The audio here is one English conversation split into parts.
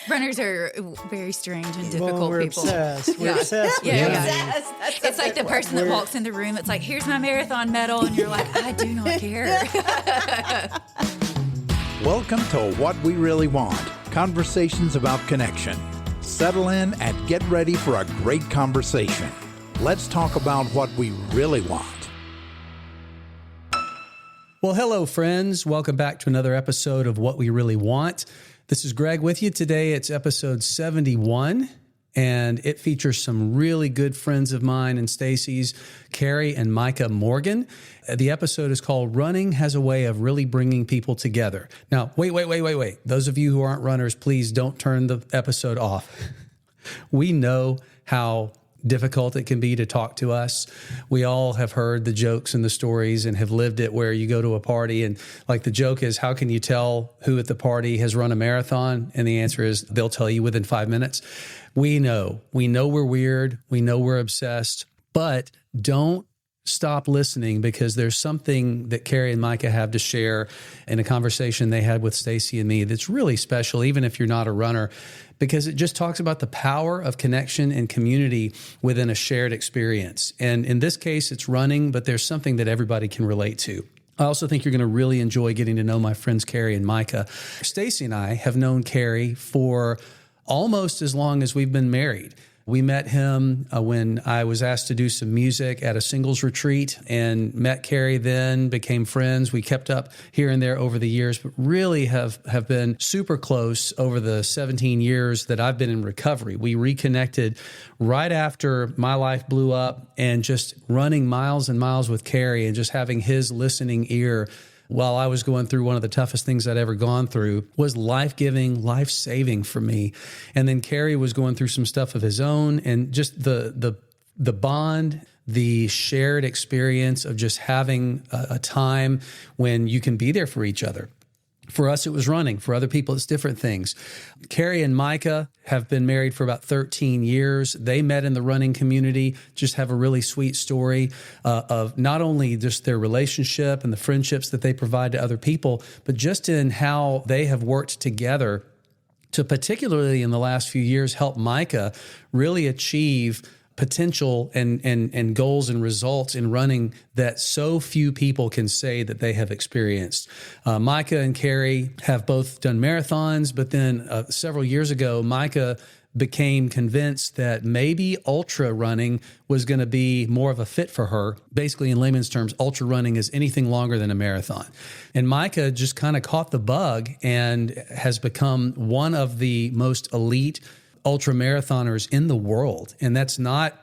Runners are very strange and difficult Well, we're people. obsessed. We're obsessed with Yeah. running. It's like the person that walks in the room that's like, here's my marathon medal. And you're like, I do not care. Welcome to What We Really Want, conversations about connection. Settle in and get ready for a great conversation. Let's talk about what we really want. Well, hello, friends. Welcome back to another episode of What We Really Want. This is Greg with you today. It's episode 71, and it features some really good friends of mine and Stacey's, Cary and Micah Morgan. The episode is called Running Has a Way of Really Bringing People Together. Now, wait. Those of you who aren't runners, please don't turn the episode off. We know how difficult it can be to talk to us. We all have heard the jokes and the stories and have lived it where you go to a party and like the joke is, how can you tell who at the party has run a marathon? And the answer is they'll tell you within 5 minutes. We know we're weird. We know we're obsessed, but don't stop listening because there's something that Cary and Micah have to share in a conversation they had with Stacey and me that's really special, even if you're not a runner, because it just talks about the power of connection and community within a shared experience. And in this case, it's running, but there's something that everybody can relate to. I also think you're going to really enjoy getting to know my friends Cary and Micah. Stacey and I have known Cary for almost as long as we've been married. We met him when I was asked to do some music at a singles retreat and met Cary then, became friends. We kept up here and there over the years, but really have been super close over the 17 years that I've been in recovery. We reconnected right after my life blew up and just running miles and miles with Cary and just having his listening ear while I was going through one of the toughest things I'd ever gone through was life-giving, life-saving for me. And then Cary was going through some stuff of his own and just the bond, the shared experience of just having a time when you can be there for each other. For us, it was running. For other people, it's different things. Cary and Micah have been married for about 13 years. They met in the running community, just have a really sweet story of not only just their relationship and the friendships that they provide to other people, but just in how they have worked together to particularly in the last few years help Micah really achieve potential and goals and results in running that so few people can say that they have experienced. Micah and Cary have both done marathons, but then several years ago, Micah became convinced that maybe ultra running was going to be more of a fit for her. Basically, in layman's terms, ultra running is anything longer than a marathon. And Micah just kind of caught the bug and has become one of the most elite ultra marathoners in the world. And that's not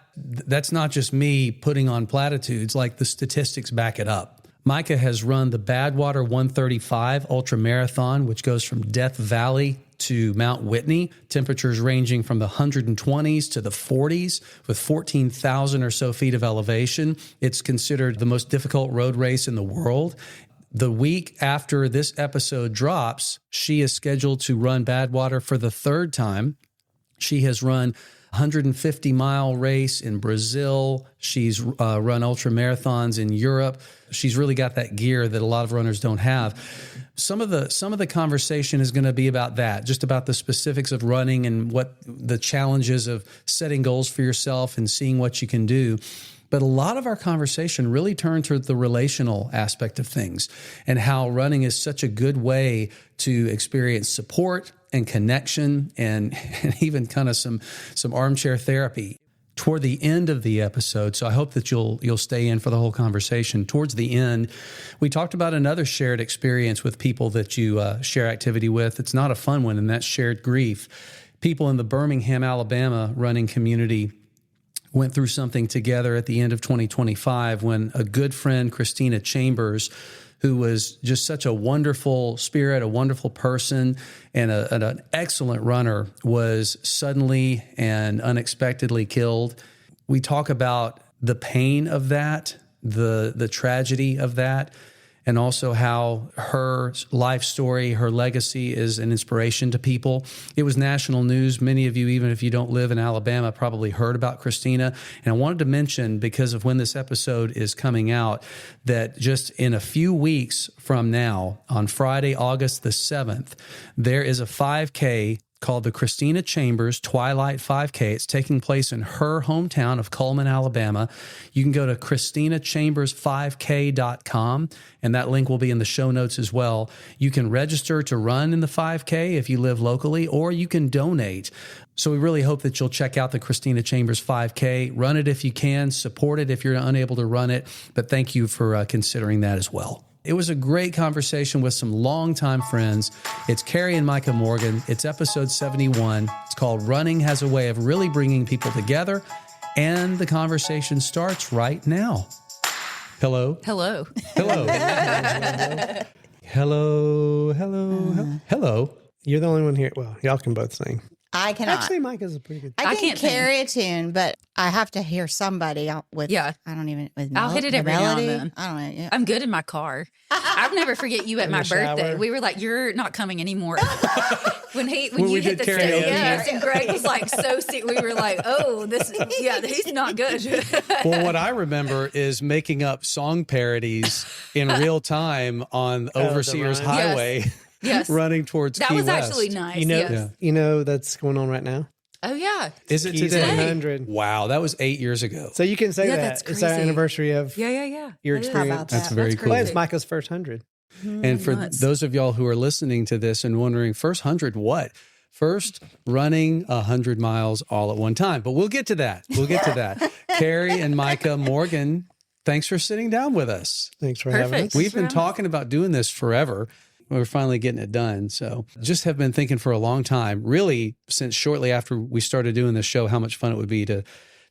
just me putting on platitudes, like the statistics back it up. Micah has run the Badwater 135 ultra marathon, which goes from Death Valley to Mount Whitney, temperatures ranging from the 120s to the 40s with 14,000 or so feet of elevation. It's considered the most difficult road race in the world. The week after this episode drops, she is scheduled to run Badwater for the third time. She has run 150-mile race in Brazil. She's run ultra marathons in Europe. She's really got that gear that a lot of runners don't have. Some of the conversation is going to be about that, just about the specifics of running and what the challenges of setting goals for yourself and seeing what you can do. But a lot of our conversation really turned to the relational aspect of things and how running is such a good way to experience support and connection and even kind of some armchair therapy. Toward the end of the episode, so I hope that you'll stay in for the whole conversation. Towards the end, we talked about another shared experience with people that you share activity with. It's not a fun one, and that's shared grief. People in the Birmingham, Alabama running community went through something together at the end of 2025 when a good friend, Christina Chambers, who was just such a wonderful spirit, a wonderful person, and an excellent runner, was suddenly and unexpectedly killed. We talk about the pain of that, the tragedy of that, and also how her life story, her legacy is an inspiration to people. It was national news. Many of you, even if you don't live in Alabama, probably heard about Christina. And I wanted to mention, because of when this episode is coming out, that just in a few weeks from now, on Friday, August the 7th, there is a 5K called the Christina Chambers Twilight 5K. It's taking place in her hometown of Cullman, Alabama. You can go to ChristinaChambersS5K.com, and that link will be in the show notes as well. You can register to run in the 5K if you live locally, or you can donate. So we really hope that you'll check out the Christina Chambers 5K. Run it if you can, support it if you're unable to run it, but thank you for considering that as well. It was a great conversation with some longtime friends. It's Cary and Micah Morgan. It's episode 71. It's called Running Has a Way of Really Bringing People Together. And the conversation starts right now. Hello. Hello. Hello. Hello. Hello. You're the only one here. Well, y'all can both sing. I cannot. Actually, Micah's a pretty good. I can't carry a tune, but I have to hear somebody with. Yeah. I don't even. With I'll hit it the every now and melody. then. I don't know. Yeah. I'm good in my car. I'll never forget you at my the shower. birthday. We were like, "You're not coming anymore." when When you we hit did the karaoke. stage, yes, and Greg was like so sick. We were like, "Oh, he's not good." Well, what I remember is making up song parodies in real time on Overseer's the Highway, Yes, running towards that Key was West. actually nice. You know, yes. you know that's going on right now. Oh yeah. Is it Keys today? 100. Wow, that was 8 years ago. So you can say Yeah, that that's it's our crazy. anniversary of Yeah. your That is. experience. How about That's that? very cool. Well, it's crazy. Micah's first 100. And for Nuts. those of y'all who are listening to this and wondering, first 100 what? First, running 100 miles all at one time. But we'll get to that. Cary and Micah Morgan, thanks for sitting down with us. Thanks for having Perfect. us. We've been talking about doing this forever. We're finally getting it done. So just have been thinking for a long time, really since shortly after we started doing this show, how much fun it would be to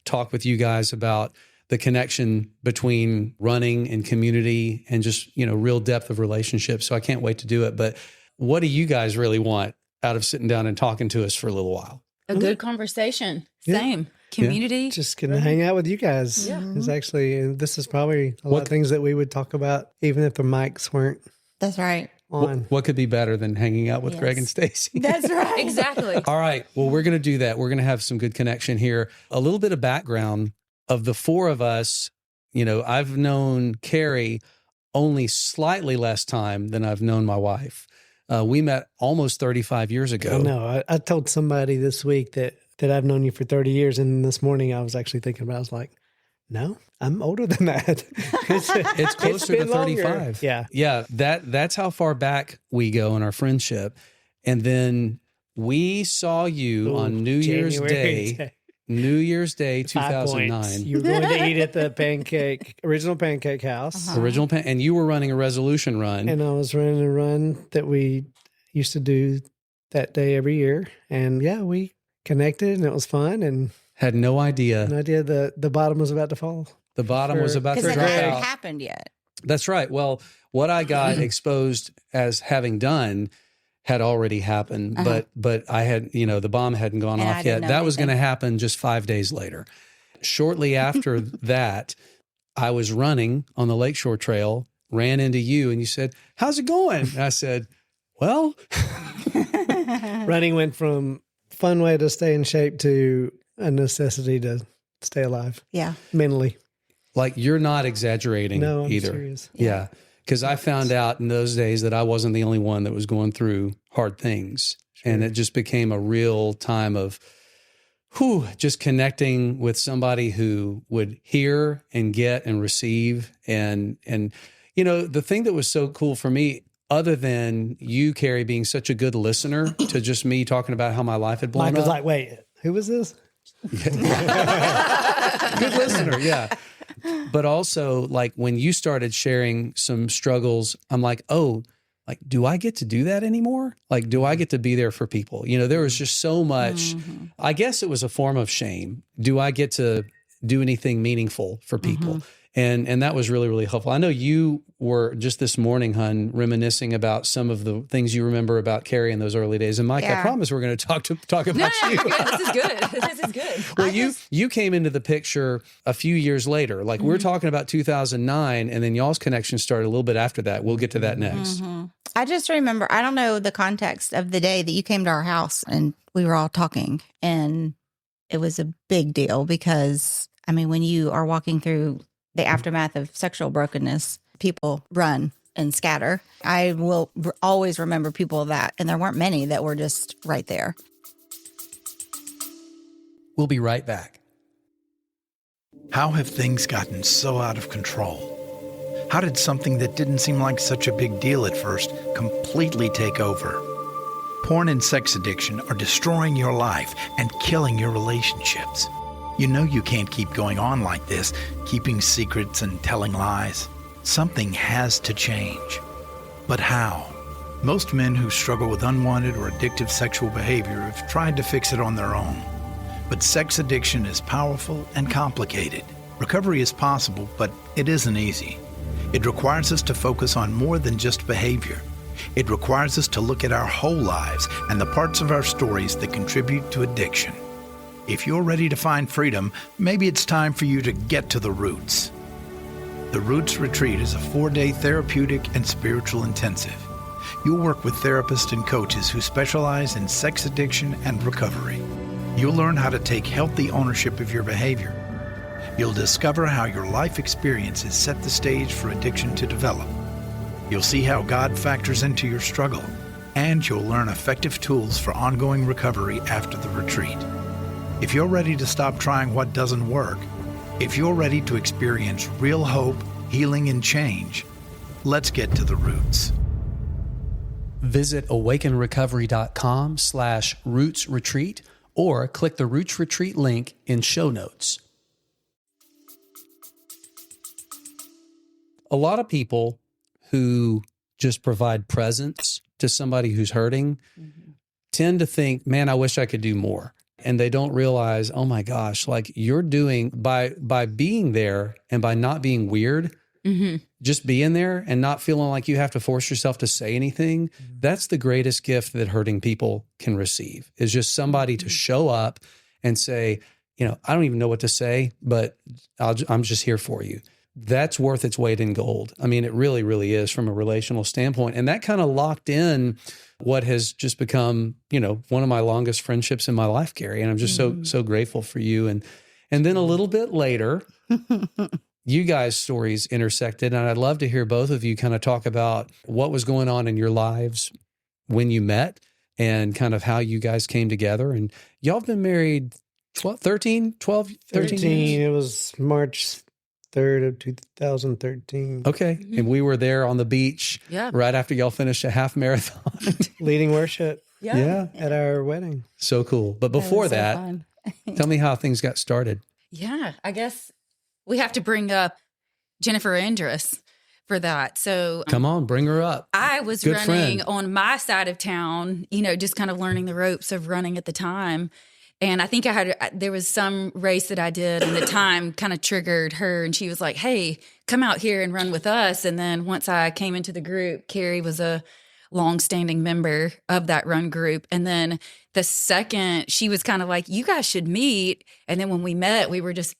talk with you guys about the connection between running and community and just, real depth of relationships. So I can't wait to do it. But what do you guys really want out of sitting down and talking to us for a little while? A good conversation. Yeah. Same. Community. Just going to hang out with you guys. Yeah. It's actually, and this is probably a lot of things that we would talk about, even if the mics weren't That's right. on. What could be better than hanging out with Yes. Greg and Stacey? That's right. Exactly. All right. Well, we're going to do that. We're going to have some good connection here. A little bit of background of the four of us. I've known Cary only slightly less time than I've known my wife. We met almost 35 years ago. I know. I told somebody this week that I've known you for 30 years. And this morning I was actually thinking about it. I was like, no, I'm older than that. It's closer to been longer. 35. Yeah. Yeah. That's how far back we go in our friendship. And then we saw you on New Year's Day. New Year's Day, 5 points. 2009. You were going to eat at the original pancake house. And you were running a resolution run. And I was running a run that we used to do that day every year. And yeah, we connected and it was fun. And Had no idea. an idea the bottom was about to fall. The bottom was about to Because it drop hadn't out. happened yet. That's right. Well, what I got exposed as having done had already happened, but I had, the bomb hadn't gone And I off didn't yet. know That was going to anything. happen just 5 days later. Shortly after that, I was running on the Lakeshore Trail, ran into you, and you said, "How's it going?" And I said, "Well," Running went from fun way to stay in shape to a necessity to stay alive Yeah. mentally. like you're not exaggerating No, I'm either. serious. Yeah. Because I found out in those days that I wasn't the only one that was going through hard things. And it just became a real time of just connecting with somebody who would hear and get and receive. And the thing that was so cool for me, other than you, Cary, being such a good listener to just me talking about how my life had blown Mike was up. like, wait, who was this? Good listener, yeah. But also, like, when you started sharing some struggles, I'm like, oh, like, do I get to do that anymore? Like, do I get to be there for people? There was just so much, I guess it was a form of shame. Do I get to do anything meaningful for people? And that was really, really helpful. I know you were just this morning, hun, reminiscing about some of the things you remember about Cary in those early days. And Mike, I Yeah. promise we're going to talk about No, you. you're good. This is good. This is good. Well, you came into the picture a few years later. Like we're talking about 2009, and then y'all's connection started a little bit after that. We'll get to that next. I just remember, I don't know the context of the day that you came to our house and we were all talking. And it was a big deal because, when you are walking through the aftermath of sexual brokenness, people run and scatter. I will always remember people that, and there weren't many that were just right there. We'll be right back. How have things gotten so out of control? How did something that didn't seem like such a big deal at first completely take over? Porn and sex addiction are destroying your life and killing your relationships. You know you can't keep going on like this, keeping secrets and telling lies. Something has to change. But how? Most men who struggle with unwanted or addictive sexual behavior have tried to fix it on their own. But sex addiction is powerful and complicated. Recovery is possible, but it isn't easy. It requires us to focus on more than just behavior. It requires us to look at our whole lives and the parts of our stories that contribute to addiction. If you're ready to find freedom, maybe it's time for you to get to the roots. The Roots Retreat is a 4-day therapeutic and spiritual intensive. You'll work with therapists and coaches who specialize in sex addiction and recovery. You'll learn how to take healthy ownership of your behavior. You'll discover how your life experiences set the stage for addiction to develop. You'll see how God factors into your struggle, and you'll learn effective tools for ongoing recovery after the retreat. If you're ready to stop trying what doesn't work, if you're ready to experience real hope, healing, and change, let's get to the roots. Visit awakenrecovery.com/Roots Retreat or click the Roots Retreat link in show notes. A lot of people who just provide presence to somebody who's hurting tend to think, man, I wish I could do more. And they don't realize, oh my gosh, like you're doing by being there and by not being weird, just being there and not feeling like you have to force yourself to say anything. That's the greatest gift that hurting people can receive, is just somebody to show up and say, you know, I don't even know what to say, but I'm just here for you. That's worth its weight in gold. I mean, it really, really is from a relational standpoint. And that kind of locked in what has just become, you know, one of my longest friendships in my life, Cary. And I'm just so grateful for you. And then a little bit later, you guys' stories intersected. And I'd love to hear both of you kind of talk about what was going on in your lives when you met and kind of how you guys came together. And y'all have been married 13 years? It was March 3rd of 2013. Okay. And we were there on the beach right after y'all finished a half marathon. Leading worship Yeah. at our wedding. So cool. But before that, tell me how things got started. Yeah, I guess we have to bring up Jennifer Andrus for that. So Come on, bring her up. I was Good running friend. on my side of town, you know, just kind of learning the ropes of running at the time. And I think there was some race that I did and the time kind of triggered her and she was like, hey, come out here and run with us. And then once I came into the group, Cary was a longstanding member of that run group. And then the second she was kind of like, you guys should meet. And then when we met, we were just,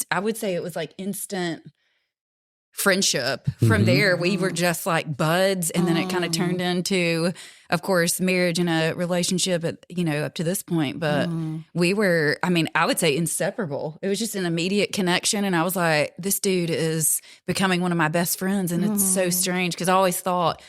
I would say it was like instant friendship. From there, we were just like buds. And then it kind of turned into, of course, marriage and a relationship at, you know, up to this point. But we were, I mean, I would say inseparable. It was just an immediate connection. And I was like, this dude is becoming one of my best friends. And it's so strange because I always thought,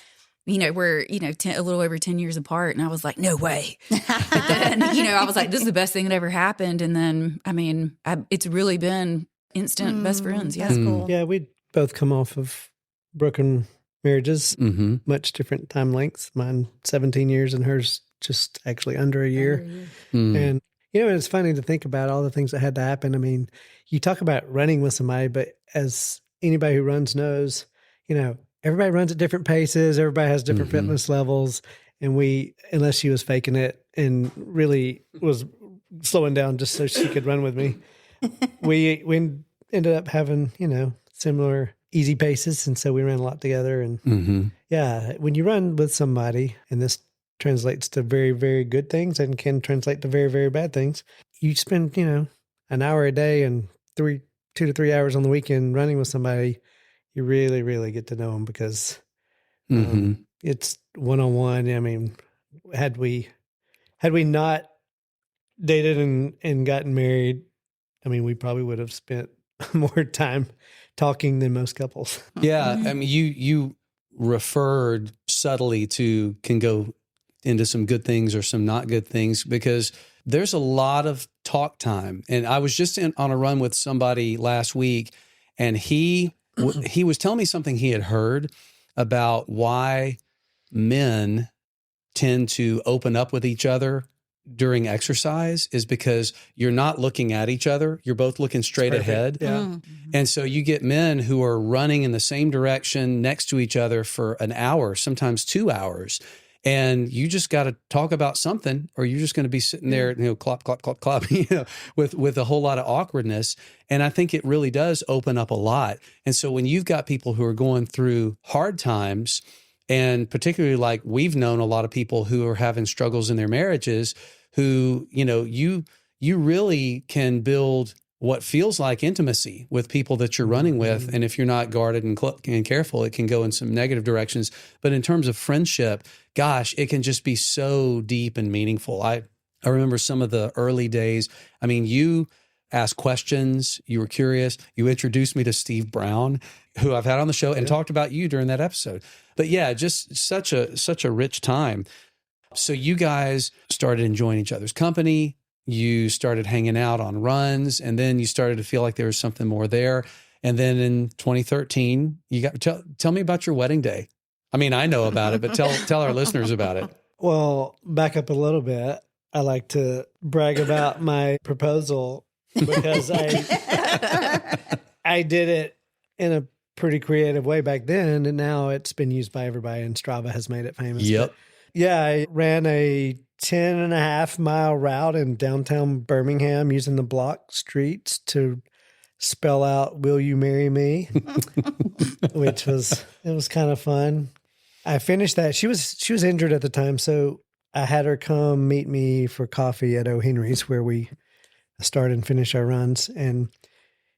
you know, we're, you know, a little over 10 years apart. And I was like, no way. But then, you know, I was like, this is the best thing that ever happened. And then, I mean, it's really been instant best friends. Yeah. That's cool. Yeah, we'd both come off of broken marriages, much different time lengths. Mine 17 years and hers just actually under a year. And, you know, it's funny to think about all the things that had to happen. I mean, you talk about running with somebody, but as anybody who runs knows, you know, everybody runs at different paces. Everybody has different fitness levels. And unless she was faking it and really was slowing down just so she could run with me, we ended up having, you know, similar easy paces. And so we ran a lot together. And yeah, when you run with somebody, and this translates to very, very good things and can translate to very, very bad things, you spend, you know, an hour a day and 2 to 3 hours on the weekend running with somebody, you really, really get to know them because it's one-on-one. I mean, had we not dated and gotten married, I mean, we probably would have spent more time talking than most couples. Yeah. I mean, you referred subtly to can go into some good things or some not good things because there's a lot of talk time. And I was just on a run with somebody last week, and he was telling me something he had heard about why men tend to open up with each other during exercise is because you're not looking at each other. You're both looking straight ahead. Yeah. And so you get men who are running in the same direction next to each other for an hour, sometimes 2 hours. And you just got to talk about something, or you're just going to be sitting there, clop, clop, clop, clop, with a whole lot of awkwardness. And I think it really does open up a lot. And so when you've got people who are going through hard times, and particularly like we've known a lot of people who are having struggles in their marriages, who, you really can build what feels like intimacy with people that you're running with. And if you're not guarded and careful, it can go in some negative directions. But in terms of friendship, gosh, it can just be so deep and meaningful. I remember some of the early days. I mean, you asked questions, you were curious. You introduced me to Steve Brown, who I've had on the show, and talked about you during that episode. But yeah, just such a rich time. So you guys started enjoying each other's company. You started hanging out on runs, and then you started to feel like there was something more there. And then in 2013, you got tell me about your wedding day. I mean, I know about it, but tell our listeners about it. Well, back up a little bit. I like to brag about my proposal because I did it in a pretty creative way back then, and now it's been used by everybody, and Strava has made it famous. Yep. But yeah, I ran a 10.5-mile route in downtown Birmingham using the block streets to spell out "Will you marry me?" which was kind of fun. I finished that. She was injured at the time, so I had her come meet me for coffee at O. Henry's, where we start and finish our runs. And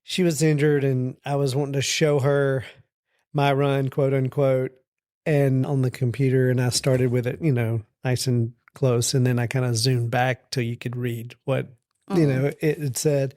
she was injured, and I was wanting to show her my run, quote unquote, and on the computer. And I started with it, nice and close. And then I kind of zoomed back till you could read what, it said.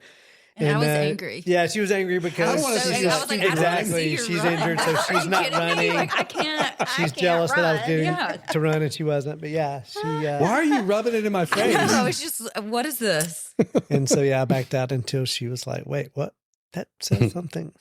And I was angry. Yeah, she was angry because I was like, exactly. She's injured, so she's not running. Like, I can't. She's jealous that I was getting to run and she wasn't. But yeah, she. Why are you rubbing it in my face? I was just, what is this? And so I backed out until she was like, "Wait, what? That says something."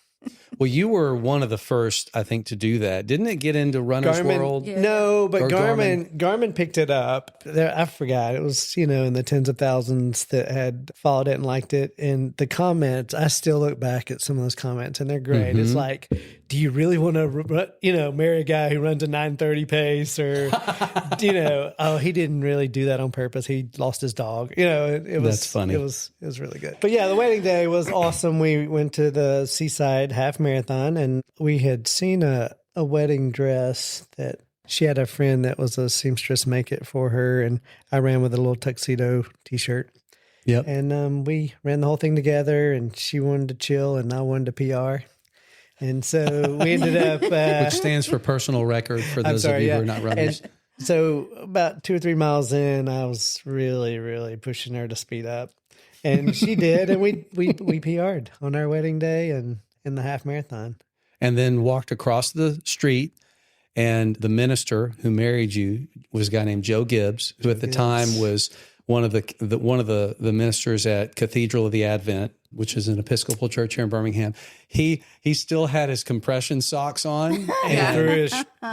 Well, you were one of the first, I think, to do that. Didn't it get into Runner's World? Yeah. No, but Garmin picked it up. I forgot. It was, in the tens of thousands that had followed it and liked it. And the comments, I still look back at some of those comments, and they're great. It's like, do you really want to, marry a guy who runs a 9:30 pace? Or, oh, he didn't really do that on purpose. He lost his dog. It was That's funny. It was really good. But yeah, the wedding day was awesome. We went to the Seaside half marathon, and we had seen a wedding dress that she had a friend that was a seamstress make it for her, and I ran with a little tuxedo t-shirt. Yep. And we ran the whole thing together, and she wanted to chill and I wanted to PR. And so we ended up which stands for personal record for those of you who are not runners. And so about 2 or 3 miles in, I was really, really pushing her to speed up. And she did, and we PR'd on our wedding day and in the half marathon. And then walked across the street, and the minister who married you was a guy named Joe Gibbs, who at the time was one of the ministers at Cathedral of the Advent, which is an Episcopal church here in Birmingham. He still had his compression socks on. And threw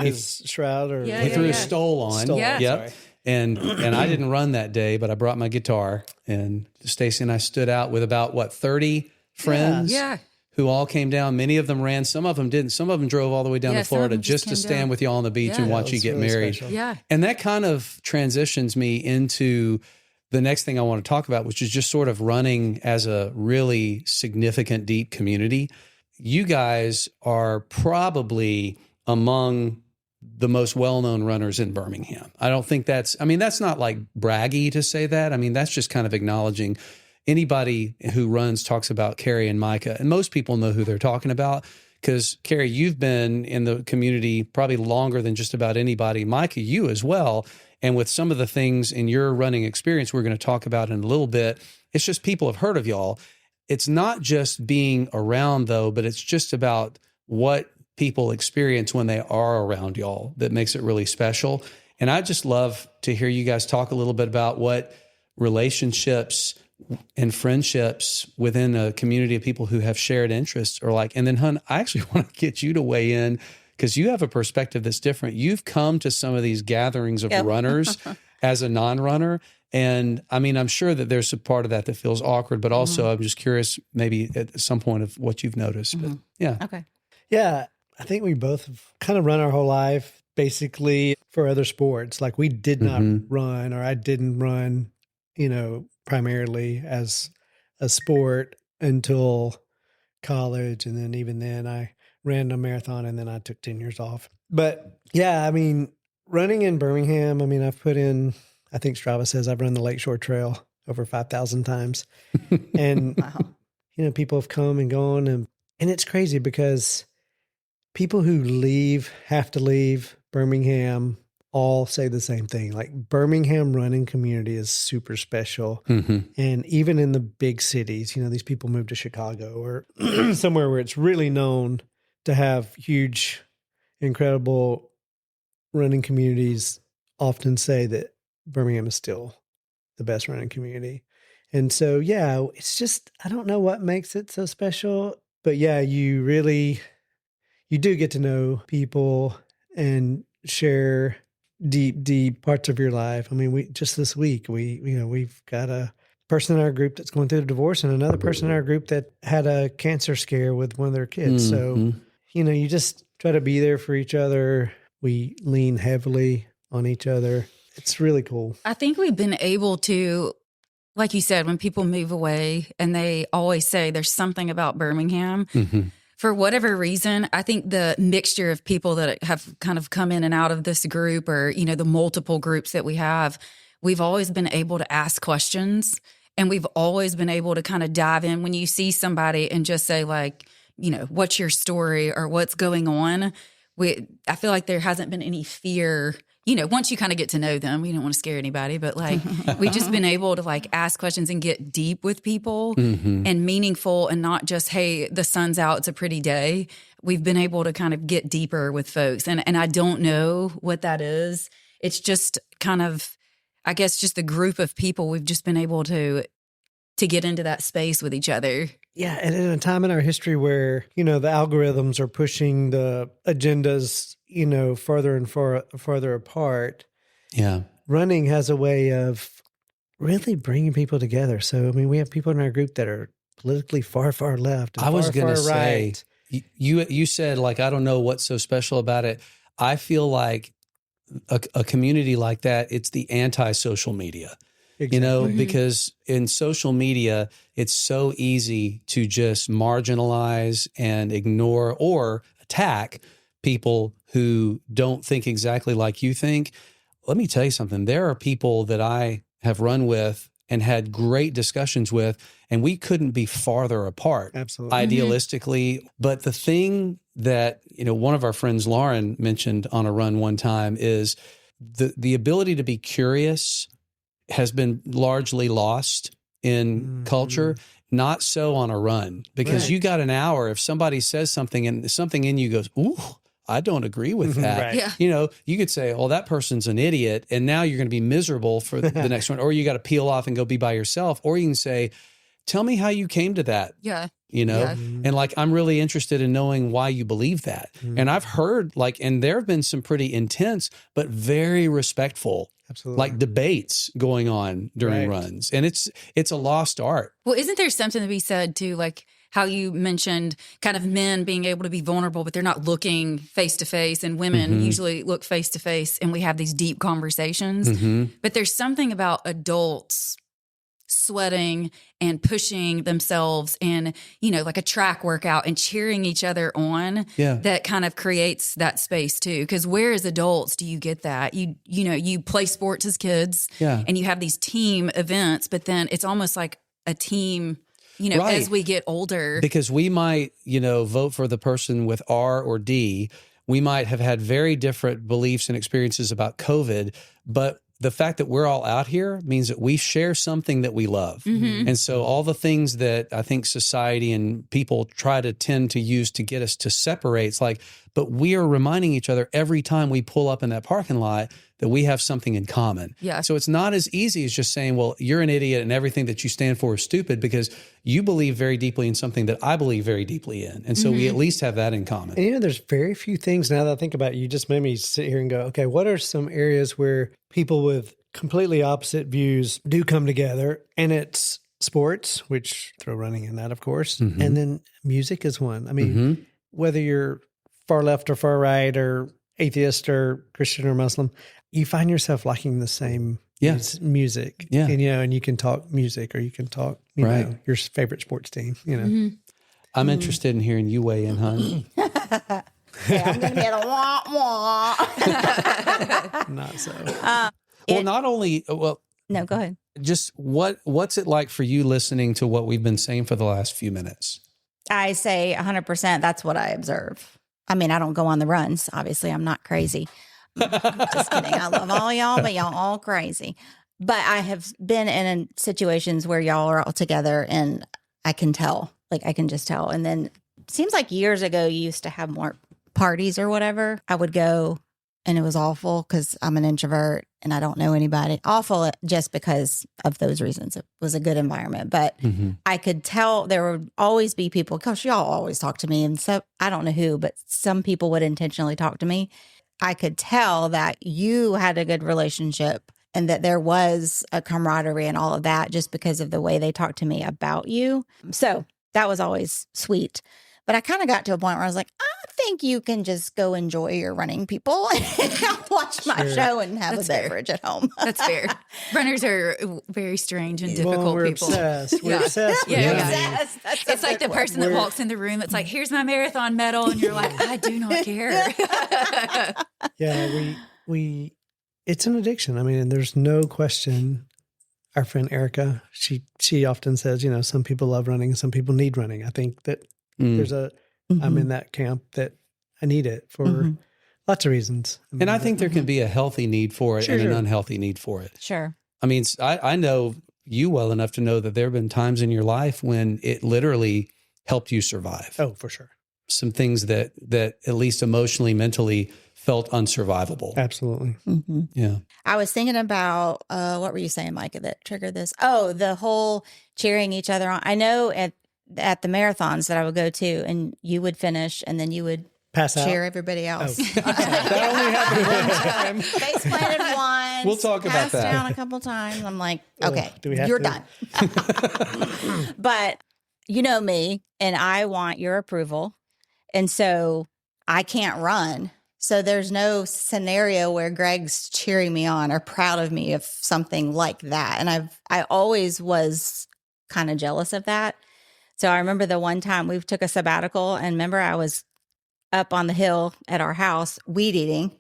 his shroud, or he threw his stole on. Yep. And I didn't run that day, but I brought my guitar, and Stacey and I stood out with about 30 friends. Yeah. Who all came down. Many of them ran. Some of them didn't. Some of them drove all the way down to Florida just to stand with you all on the beach and watch you get really married. Special. Yeah. And that kind of transitions me into the next thing I want to talk about, which is just sort of running as a really significant, deep community. You guys are probably among the most well-known runners in Birmingham. I don't think that's not like braggy to say that. I mean, that's just kind of acknowledging. Anybody who runs talks about Cary and Micah, and most people know who they're talking about because, Cary, you've been in the community probably longer than just about anybody. Micah, you as well. And with some of the things in your running experience we're going to talk about in a little bit, it's just people have heard of y'all. It's not just being around, though, but it's just about what people experience when they are around y'all that makes it really special. And I'd just love to hear you guys talk a little bit about what relationships and friendships within a community of people who have shared interests are like. And then, hun, I actually want to get you to weigh in because you have a perspective that's different. You've come to some of these gatherings of runners as a non-runner. And I mean, I'm sure that there's a part of that feels awkward, but also I'm just curious maybe at some point of what you've noticed. But yeah. Okay. Yeah. I think we both have kind of run our whole life basically for other sports. Like we did not run, or I didn't run, primarily as a sport until college. And then even then I ran a marathon and then I took 10 years off. But yeah, I mean, running in Birmingham, I mean, I've put in, I think Strava says I've run the Lakeshore Trail over 5,000 times. And, people have come and gone. And it's crazy because people who have to leave Birmingham all say the same thing. Like Birmingham running community is super special. And even in the big cities, these people move to Chicago or somewhere where it's really known to have huge, incredible running communities, often say that Birmingham is still the best running community. And so, yeah, it's just, I don't know what makes it so special, but yeah, you do get to know people and share deep parts of your life. I mean, just this week, we've got a person in our group that's going through a divorce and another person in our group that had a cancer scare with one of their kids. So, you just try to be there for each other. We lean heavily on each other. It's really cool. I think we've been able to, like you said, when people move away and they always say there's something about Birmingham, for whatever reason, I think the mixture of people that have kind of come in and out of this group or, the multiple groups that we have, we've always been able to ask questions and we've always been able to kind of dive in when you see somebody and just say like, what's your story or what's going on? I feel like there hasn't been any fear. Once you kind of get to know them, we don't want to scare anybody, but like we've just been able to like ask questions and get deep with people and meaningful and not just, hey, the sun's out, it's a pretty day. We've been able to kind of get deeper with folks. And I don't know what that is. It's just kind of, I guess, just the group of people we've just been able to get into that space with each other. Yeah. And in a time in our history where, the algorithms are pushing the agendas, further and further apart. Yeah. Running has a way of really bringing people together. So, I mean, we have people in our group that are politically far, far left. And I was going to say, right. you said like, I don't know what's so special about it. I feel like a community like that, it's the anti-social media. Exactly. Because in social media, it's so easy to just marginalize and ignore or attack people who don't think exactly like you think. Let me tell you something. There are people that I have run with and had great discussions with, and we couldn't be farther apart. Absolutely. Idealistically. But the thing that, one of our friends, Lauren, mentioned on a run one time is the ability to be curious has been largely lost in culture, not so on a run. Because you got an hour, if somebody says something and something in you goes, ooh, I don't agree with that. Right. Yeah. You could say, oh, that person's an idiot. And now you're going to be miserable for the next one. Or you got to peel off and go be by yourself. Or you can say, tell me how you came to that. Yeah. And like, I'm really interested in knowing why you believe that. And I've heard and there have been some pretty intense, but very respectful, like debates going on during runs. And it's a lost art. Well, isn't there something to be said too, like how you mentioned kind of men being able to be vulnerable, but they're not looking face to face, and women usually look face to face and we have these deep conversations. But there's something about adults sweating and pushing themselves in, like a track workout and cheering each other on that kind of creates that space too. Because where as adults do you get that? You play sports as kids and you have these team events, but then it's almost like a team, as we get older. Because we might, vote for the person with R or D. We might have had very different beliefs and experiences about COVID, but the fact that we're all out here means that we share something that we love. And so all the things that I think society and people try to tend to use to get us to separate, it's like, but we are reminding each other every time we pull up in that parking lot that we have something in common. Yeah. So it's not as easy as just saying, well, you're an idiot and everything that you stand for is stupid, because you believe very deeply in something that I believe very deeply in. And so we at least have that in common. And there's very few things, now that I think about it, you just made me sit here and go, okay, what are some areas where people with completely opposite views do come together? And it's sports, which throw running in that, of course. And then music is one. I mean, whether you're far left or far right or atheist or Christian or Muslim, you find yourself liking the same music. Yeah. And, and you can talk music, or you can talk, you know, your favorite sports team, I'm interested in hearing you weigh in, hon. Yeah, I'm going to be a wah wah. Not so. No, go ahead. Just what's it like for you listening to what we've been saying for the last few minutes? I say 100%. That's what I observe. I mean, I don't go on the runs. Obviously, I'm not crazy. Just kidding. I love all y'all, but y'all all crazy. But I have been in situations where y'all are all together, and I can tell. Like, I can just tell. And then it seems like years ago, you used to have more parties or whatever. I would go, and it was awful because I'm an introvert and I don't know anybody. Awful just because of those reasons. It was a good environment. But I could tell there would always be people, gosh, y'all always talk to me. And so I don't know who, but some people would intentionally talk to me. I could tell that you had a good relationship and that there was a camaraderie and all of that just because of the way they talked to me about you. So that was always sweet. But I kind of got to a point where I was like, I think you can just go enjoy your running, people, and watch my show and have a beverage at home. That's fair. Runners are very strange and difficult we're people. Obsessed. We're obsessed with running. It's like the person that walks in the room that's like, here's my marathon medal. And you're like, I do not care. Yeah, we it's an addiction. I mean, there's no question. Our friend Erica, she often says, some people love running and some people need running. I think that there's I'm in that camp that I need it for lots of reasons. And I think there can be a healthy need for it and an unhealthy need for it. Sure. I mean, I know you well enough to know that there have been times in your life when it literally helped you survive. Oh, for sure. Some things that at least emotionally, mentally felt unsurvivable. Absolutely. Yeah. I was thinking about, what were you saying, Micah, that triggered this? Oh, the whole cheering each other on. I know at the marathons that I would go to, and you would finish and then you would pass out, cheer everybody else. Oh. That only happened one time. Face planted once. We'll talk about passed that. down a couple times. I'm like, okay, you're done. But you know me, and I want your approval. And so I can't run. So there's no scenario where Greg's cheering me on or proud of me of something like that. And I always was kind of jealous of that. So I remember the one time we took a sabbatical, and remember I was up on the hill at our house weed eating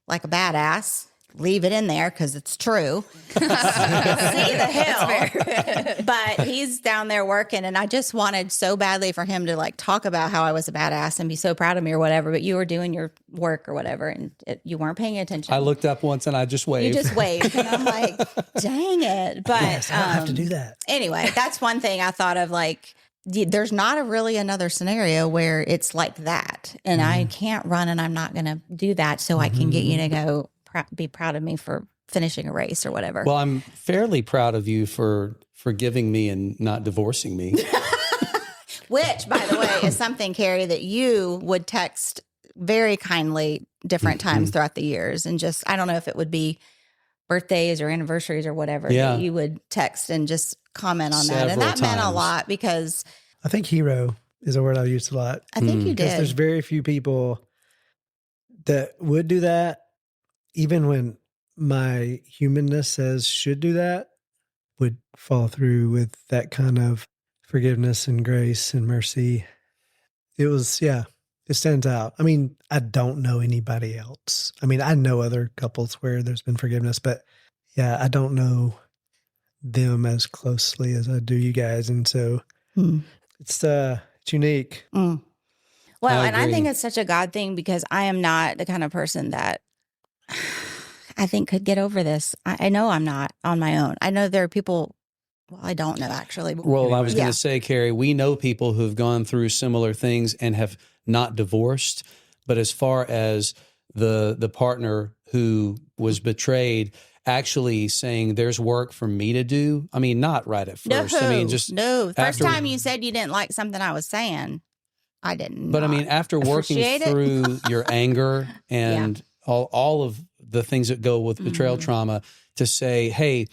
like a badass. Leave it in there because it's true. See the hill. But he's down there working, and I just wanted so badly for him to like talk about how I was a badass and be so proud of me or whatever, but you were doing your work or whatever, and you weren't paying attention. I looked up once and I just waved. You just waved, and I'm like, dang it. But yes, I don't have to do that. Anyway, that's one thing I thought of, like, there's not really another scenario where it's like that. And I can't run, and I'm not going to do that so I can get you to go be proud of me for finishing a race or whatever. Well, I'm fairly proud of you for forgiving me and not divorcing me. Which, by the way, is something, Cary, that you would text very kindly different times throughout the years. And just, I don't know if it would be birthdays or anniversaries or whatever, that you would text and just comment on that. And that meant a lot, because I think hero is a word I used a lot. I think you did. Because there's very few people that would do that. Even when my humanness says should do that, would follow through with that kind of forgiveness and grace and mercy. It was, it stands out. I mean, I don't know anybody else. I mean, I know other couples where there's been forgiveness, but I don't know them as closely as I do you guys. And so it's unique. Well, and I think it's such a God thing, because I am not the kind of person that I think could get over this. I know I'm not on my own. I know there are people, well, I don't know actually. Well, I was going to say, Cary, we know people who've gone through similar things and have not divorced. But as far as the partner who was betrayed actually saying there's work for me to do. I mean, not right at first. I mean, just First time you said you didn't like something I was saying, I didn't. But I mean, after working through your anger and all of the things that go with betrayal trauma, to say, hey,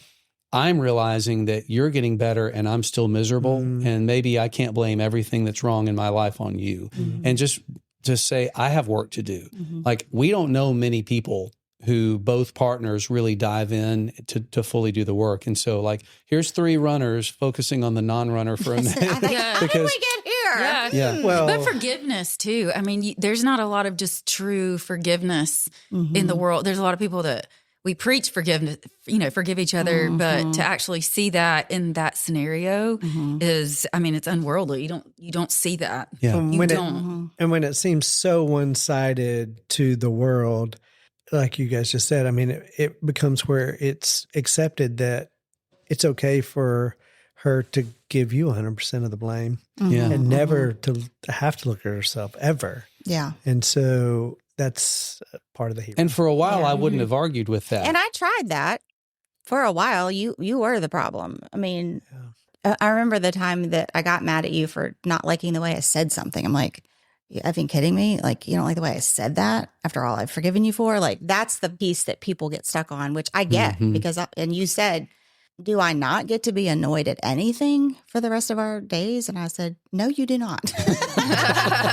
I'm realizing that you're getting better and I'm still miserable, and maybe I can't blame everything that's wrong in my life on you. And just say, I have work to do. Like, we don't know many people who both partners really dive in to fully do the work. And so, like, here's 3 runners focusing on the non-runner for a minute. How did we get here? Yeah. Well, but forgiveness too. I mean, there's not a lot of just true forgiveness in the world. There's a lot of people that we preach forgiveness, forgive each other, but to actually see that in that scenario is, I mean, it's unworldly. You don't see that. Yeah. And when it seems so one-sided to the world, like you guys just said, I mean, it becomes where it's accepted that it's okay for her to give you 100% of the blame and never to have to look at herself ever. Yeah. And so that's part of the hero. And for a while, I wouldn't have argued with that. And I tried that for a while. You were the problem. I mean, I remember the time that I got mad at you for not liking the way I said something. I'm like, you effing kidding me? Like, you don't like the way I said that after all I've forgiven you for? Like, that's the piece that people get stuck on, which I get because, and you said, do I not get to be annoyed at anything for the rest of our days? And I said, no, you do not.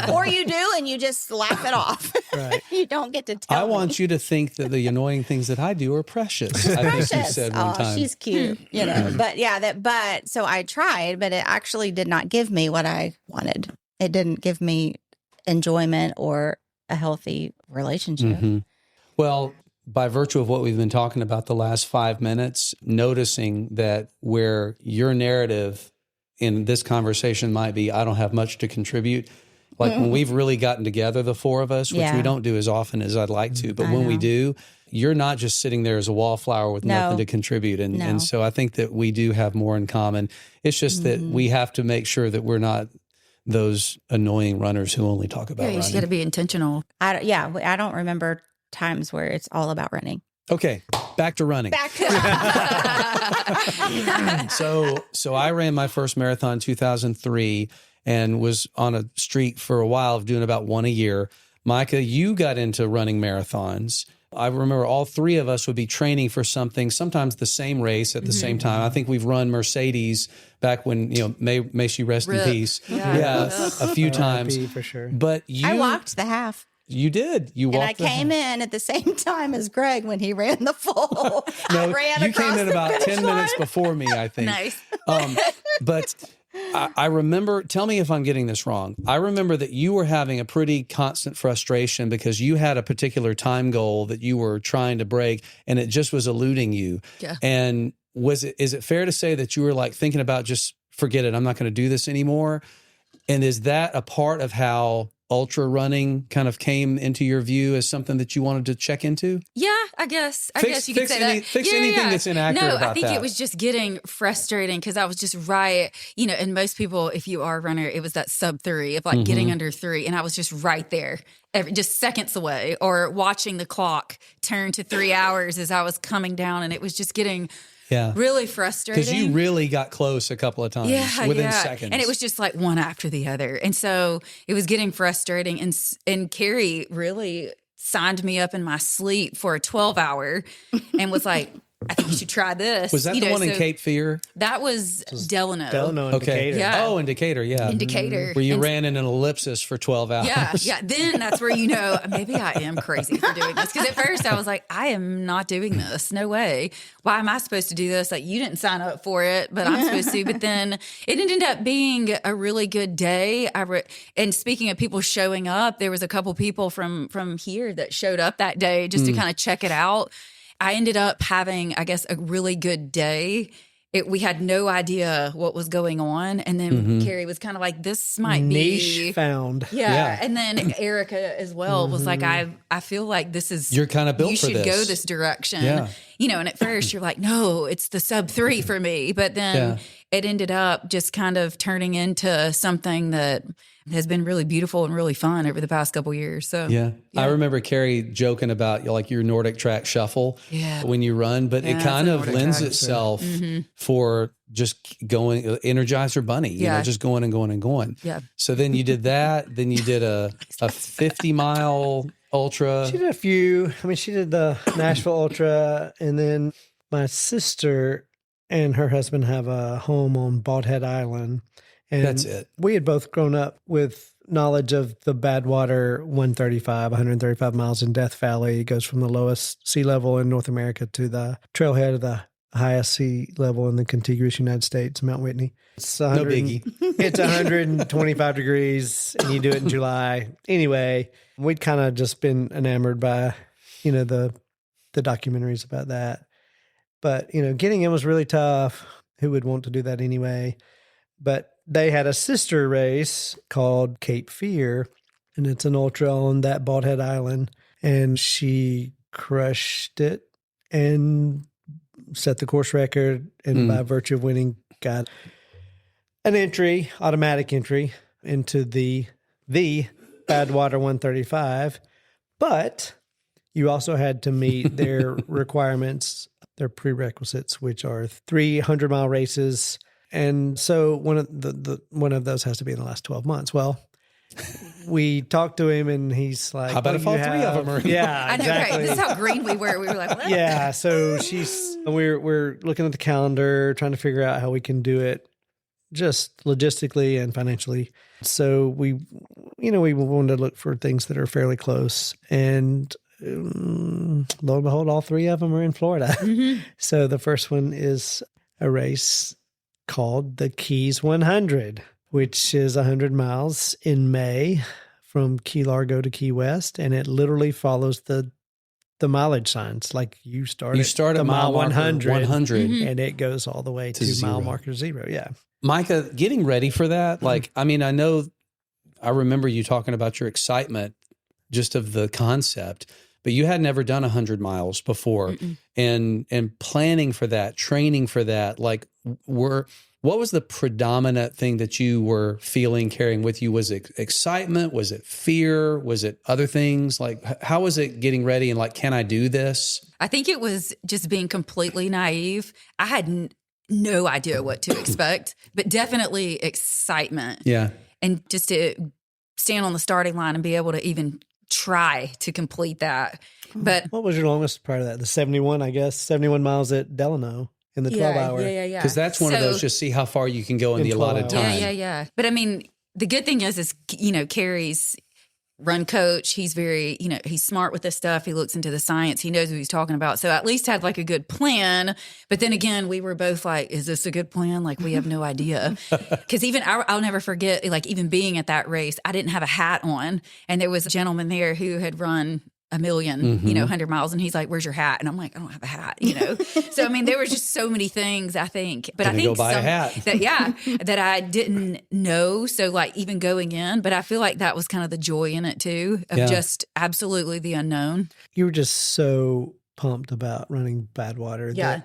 Or you do, and you just laugh it off. Right. You don't get to tell I want you to think that the annoying things that I do are precious. I think you said one time. She's cute, But so I tried, but it actually did not give me what I wanted. It didn't give me enjoyment or a healthy relationship. Well, by virtue of what we've been talking about the last 5 minutes, noticing that where your narrative in this conversation might be, I don't have much to contribute. Like when we've really gotten together, the 4 of us, which we don't do as often as I'd like to, but when we do, you're not just sitting there as a wallflower with nothing to contribute. And so I think that we do have more in common. It's just that we have to make sure that we're not those annoying runners who only talk about running. You just got to be intentional. I don't remember times where it's all about running. Okay, back to running. So I ran my first marathon in 2003 and was on a streak for a while of doing about 1 a year. Micah, you got into running marathons. I remember all 3 of us would be training for something, sometimes the same race at the same time. I think we've run Mercedes back when, may she rest in peace. Yeah, a few times. For sure. But I walked the half. You did. You walked. And I came in at the same time as Greg when he ran the full. No, you came in about 10 minutes before me, I think. Nice. But I remember, tell me if I'm getting this wrong. I remember that you were having a pretty constant frustration because you had a particular time goal that you were trying to break and it just was eluding you. Yeah. And is it fair to say that you were like thinking about just forget it, I'm not going to do this anymore? And is that a part of how ultra running kind of came into your view as something that you wanted to check into? Yeah, I guess you could say that. Fix anything that's inaccurate about that. No, I think it was just getting frustrating because I was just and most people, if you are a runner, it was that sub 3 of like getting under 3. And I was just right there, just seconds away, or watching the clock turn to 3 hours as I was coming down. And it was just getting really frustrating. Because you really got close a couple of times within seconds. And it was just like one after the other. And so it was getting frustrating. And Cary really signed me up in my sleep for a 12-hour and was like, I think you should try this. Was that the one in Cape Fear? That was Delano. Delano in Decatur. Yeah. Oh, in Decatur, yeah. In Decatur. Where you ran in an ellipsis for 12 hours. Yeah. Then that's where maybe I am crazy for doing this. Because at first I was like, I am not doing this. No way. Why am I supposed to do this? Like, you didn't sign up for it, but I'm supposed to. But then it ended up being a really good day. And speaking of people showing up, there was a couple people from here that showed up that day just to kind of check it out. I ended up having, I guess, a really good day. We had no idea what was going on. And then Cary was kind of like, this might be... Niche found. Yeah. And then Erica as well was like, I feel like this is... You're kind of built for this. You should go this direction. and at first you're like, no, it's the sub 3 for me. But then it ended up just kind of turning into something that has been really beautiful and really fun over the past couple years. So I remember Cary joking about like your Nordic track shuffle when you run, but it kind of lends itself for just going Energizer Bunny, just going and going and going. Yeah. So then you did that. Then you did a 50-mile ultra. She did a few. I mean, she did the Nashville Ultra, and then my sister and her husband have a home on Bald Head Island. And that's it. We had both grown up with knowledge of the Badwater 135 miles in Death Valley. It goes from the lowest sea level in North America to the trailhead of the highest sea level in the contiguous United States, Mount Whitney. It's no biggie. It's 125 degrees, and you do it in July. Anyway, we'd kind of just been enamored by, the documentaries about that. But, getting in was really tough. Who would want to do that anyway? But they had a sister race called Cape Fear, and it's an ultra on that Bald Head Island. And she crushed it and set the course record. And by virtue of winning, got an automatic entry into the Badwater 135. But you also had to meet their requirements, their prerequisites, which are 300-mile races. And so one of those has to be in the last 12 months. Well, we talked to him, and he's like, "How about if all 3 of them are?" Yeah, I know, exactly. right? This is how green we were. We were like, what? Yeah. So we're looking at the calendar, trying to figure out how we can do it, just logistically and financially. So we wanted to look for things that are fairly close, and lo and behold, all 3 of them are in Florida. Mm-hmm. So the first one is a race called the Keys 100, which is 100 miles in May from Key Largo to Key West, and it literally follows the mileage signs. Like you start at mile 100, and it goes all the way to mile marker 0. Yeah. Micah, getting ready for that, I remember you talking about your excitement just of the concept, but you had never done 100 miles before. And planning for that, training for that, what was the predominant thing that you were feeling, carrying with you? Was it excitement? Was it fear? Was it other things? How was it getting ready and can I do this? I think it was just being completely naive. I had no idea what to expect, but definitely excitement. Yeah. And just to stand on the starting line and be able to even try to complete that. But what was your longest part of that? The 71, I guess, 71 miles at Delano in the 12 hour. Yeah. Because that's one of those, just see how far you can go in the allotted time. Yeah. But I mean, the good thing is, Cary's run coach. He's very, he's smart with this stuff. He looks into the science. He knows what he's talking about. So at least had a good plan. But then again, we were both like, is this a good plan? We have no idea. Because even I'll never forget, even being at that race, I didn't have a hat on. And there was a gentleman there who had run a million, 100 miles. And he's like, where's your hat? And I'm like, I don't have a hat, So, I mean, there was just so many things, I think. But I think go buy a hat. that I didn't know. So, even going in, but I feel like that was kind of the joy in it too, of just absolutely the unknown. You were just so pumped about running Badwater. Yeah.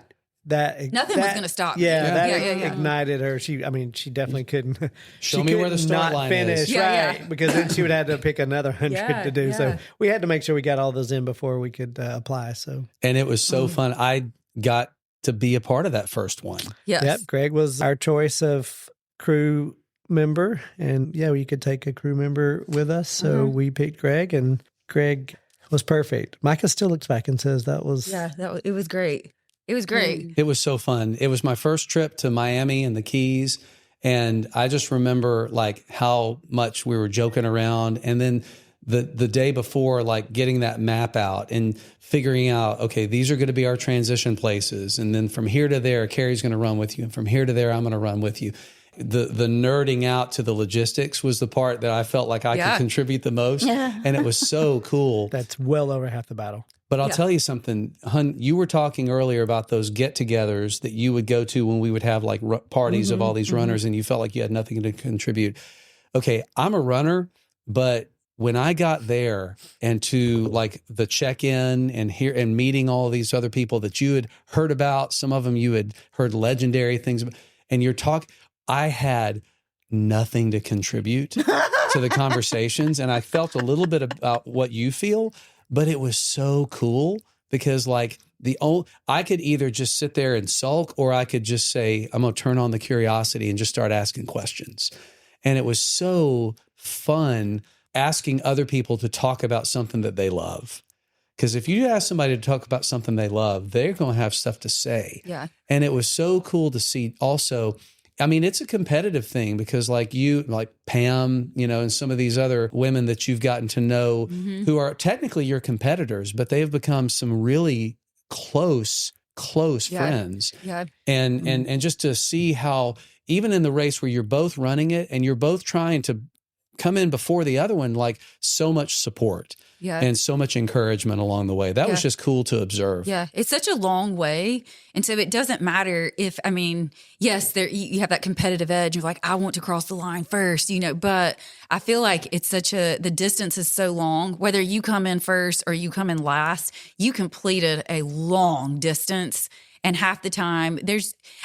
Nothing was going to stop me. That ignited her. She definitely couldn't. Show me where the start line is. Right? Because then she would have to pick another 100 to do. Yeah. So we had to make sure we got all those in before we could apply. So and it was so fun. I got to be a part of that first one. Yes. Yep. Greg was our choice of crew member, and we could take a crew member with us. So we picked Greg, and Greg was perfect. Micah still looks back and says that was it was great. It was great. It was so fun. It was my first trip to Miami and the Keys. And I just remember how much we were joking around. And then the day before, getting that map out and figuring out, okay, these are going to be our transition places. And then from here to there, Cary's going to run with you. And from here to there, I'm going to run with you. The nerding out to the logistics was the part that I felt like I could contribute the most. And it was so cool. That's well over half the battle. But I'll tell you something, Hun, you were talking earlier about those get-togethers that you would go to when we would have parties of all these runners and you felt like you had nothing to contribute. Okay, I'm a runner, but when I got there and to like the check-in and here and meeting all these other people that you had heard about, some of them you had heard legendary things about, and you're talking, I had nothing to contribute to the conversations. And I felt a little bit about what you feel, but it was so cool because like I could either just sit there and sulk, or I could just say, I'm going to turn on the curiosity and just start asking questions. And it was so fun asking other people to talk about something that they love. Because if you ask somebody to talk about something they love, they're going to have stuff to say. Yeah. And it was so cool to see also, I mean, it's a competitive thing because like you, like Pam, you know, and some of these other women that you've gotten to know who are technically your competitors, but they've become some really close friends. Yeah. And just to see how even in the race where you're both running it and you're both trying to come in before the other one, like so much support and so much encouragement along the way. That was just cool to observe. Yeah. It's such a long way. And so it doesn't matter if, I mean, yes, there you have that competitive edge. You're like, I want to cross the line first, you know, but I feel like it's the distance is so long, whether you come in first or you come in last, you completed a long distance. And half the time,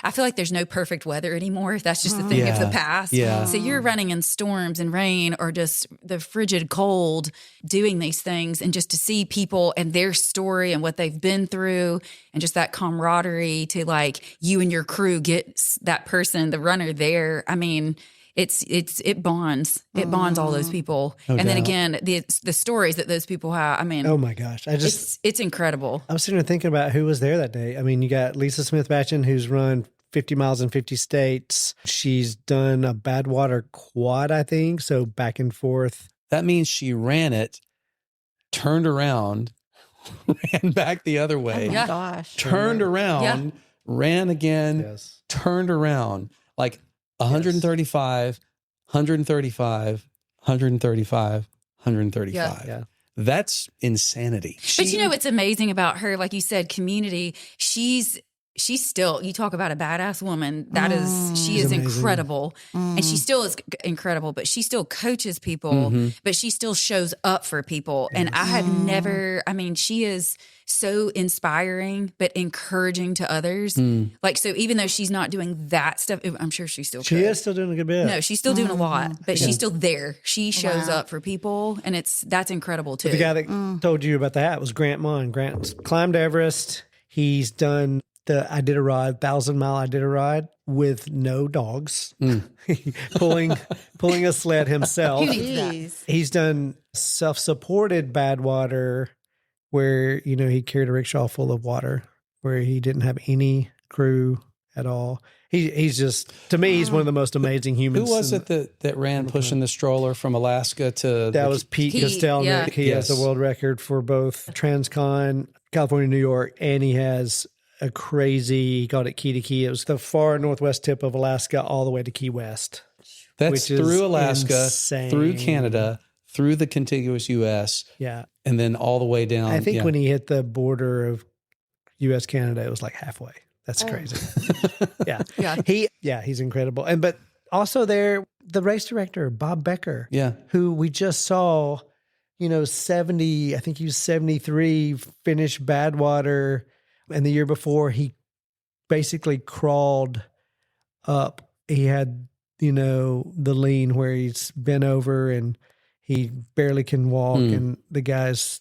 I feel like there's no perfect weather anymore. That's just the thing of the past. Yeah. So you're running in storms and rain or just the frigid cold doing these things. And just to see people and their story and what they've been through and just that camaraderie to like you and your crew get that person, the runner there. I mean, it bonds. It bonds all those people. No and then doubt. again, the stories that those people have. I mean, Oh my gosh. it's incredible. I was sitting there thinking about who was there that day. I mean, you got Lisa Smith-Batchen, who's run 50 miles in 50 states. She's done a Badwater quad, I think. So back and forth. That means she ran it, turned around, ran back the other way, Oh my gosh. turned around, ran again, Yes. turned around, like 135, 135, 135, 135. Yeah. That's insanity. But you know what's amazing about her, like you said, community, she's still, you talk about a badass woman, she is amazing. incredible. And she still is incredible, but she still coaches people, but she still shows up for people. And I have never, I mean, she is so inspiring, but encouraging to others. Like, so even though she's not doing that stuff, I'm sure she's still She could. is still doing a good bit. No, she's still doing a lot, but she's still there. She shows Wow. up for people, and that's incredible too. The guy that told you about that was Grant Munn. Grant's climbed Everest. He's done the Iditarod, 1,000-mile Iditarod with no dogs, pulling a sled himself. Who needs that? Jeez. He's done self-supported Badwater where, you know, he carried a rickshaw full of water where he didn't have any crew at all. He's just, to me, he's one of the most amazing humans. Who was it that ran pushing the stroller from Alaska to... That was Pete Kostelnik. yeah. He has the world record for both Transcon, California, New York, and he has a crazy, he called it Key to Key. It was the far northwest tip of Alaska all the way to Key West. That's which is through Alaska, insane. through Canada, through the contiguous U.S., Yeah. and then all the way down. I think when he hit the border of U.S. Canada, it was like halfway. That's crazy. Yeah. He's incredible. But also there, the race director, Bob Becker, who we just saw, you know, 70, I think he was 73, finished Badwater. And the year before, he basically crawled up. He had, you know, the lean where he's bent over and he barely can walk. And the guy's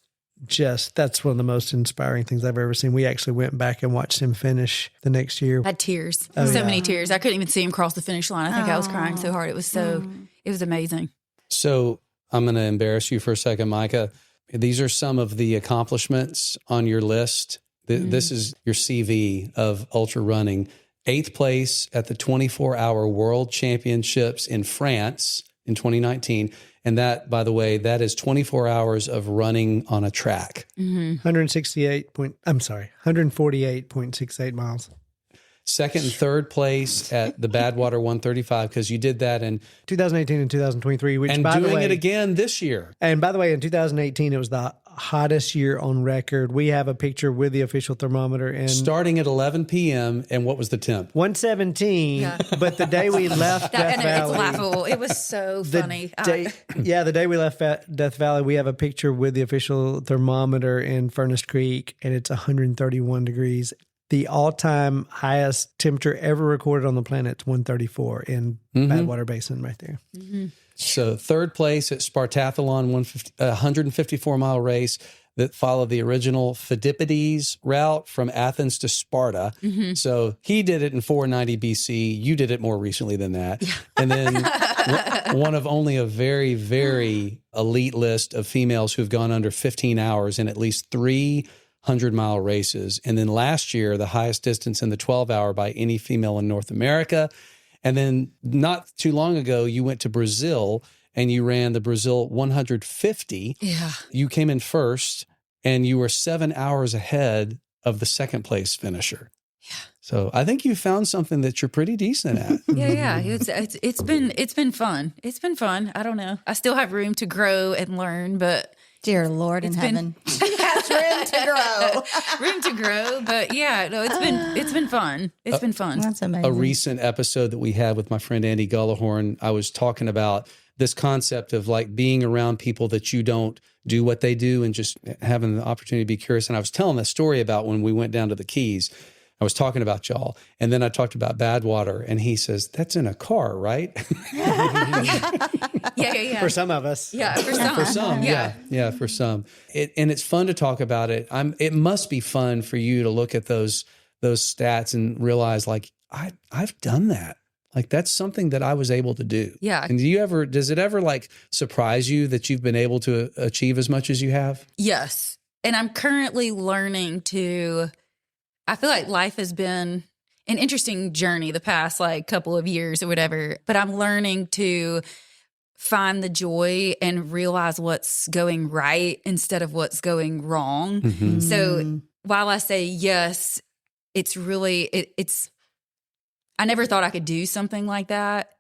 that's one of the most inspiring things I've ever seen. We actually went back and watched him finish the next year. I had tears, Oh, so yeah. many tears. I couldn't even see him cross the finish line. I think I was crying so hard. It was it was amazing. So I'm going to embarrass you for a second, Micah. These are some of the accomplishments on your list. This is your CV of ultra running. 8th place at the 24-hour World Championships in France in 2019. And that, by the way, that is 24 hours of running on a track. 148.68 miles. Second and third place at the Badwater 135, because you did that in 2018 and 2023, which and by doing the way, it again this year. And by the way, in 2018, it was the hottest year on record. We have a picture with the official thermometer and Starting at 11 p.m. And what was the temp? 117. Yeah. But the day we left Death and Valley, it's laughable. It was so funny. the day we left Death Valley, we have a picture with the official thermometer in Furnace Creek, and it's 131 degrees. The all-time highest temperature ever recorded on the planet is 134 in Badwater Basin right there. Mm-hmm. So third place at Spartathlon, 154-mile race that followed the original Pheidippides route from Athens to Sparta. Mm-hmm. So he did it in 490 BC. You did it more recently than that. Yeah. And then one of only a very, very elite list of females who've gone under 15 hours in at least 3 100-mile races. And then last year, the highest distance in the 12-hour by any female in North America. And then not too long ago, you went to Brazil and you ran the Brazil 150. Yeah. You came in first and you were 7 hours ahead of the second place finisher. Yeah. So I think you found something that you're pretty decent at. Yeah. It's been fun. It's been fun. I don't know. I still have room to grow and learn, but dear Lord in heaven, she has room to grow. Room to grow, but yeah, no, it's been fun. It's been fun. That's amazing. A recent episode that we had with my friend Andy Gullahorn, I was talking about this concept of like being around people that you don't do what they do and just having the opportunity to be curious. And I was telling a story about when we went down to the Keys. I was talking about y'all, and then I talked about Badwater, and he says, that's in a car, right? Yeah. For some of us. Yeah, for some. For some, yeah, for some. And it's fun to talk about it. It must be fun for you to look at those stats and realize, like, I've done that. Like, that's something that I was able to do. Yeah. And does it ever like surprise you that you've been able to achieve as much as you have? Yes. And I'm currently learning I feel like life has been an interesting journey the past like couple of years or whatever, but I'm learning to find the joy and realize what's going right instead of what's going wrong. Mm-hmm. So while I say yes, it's really, I never thought I could do something like that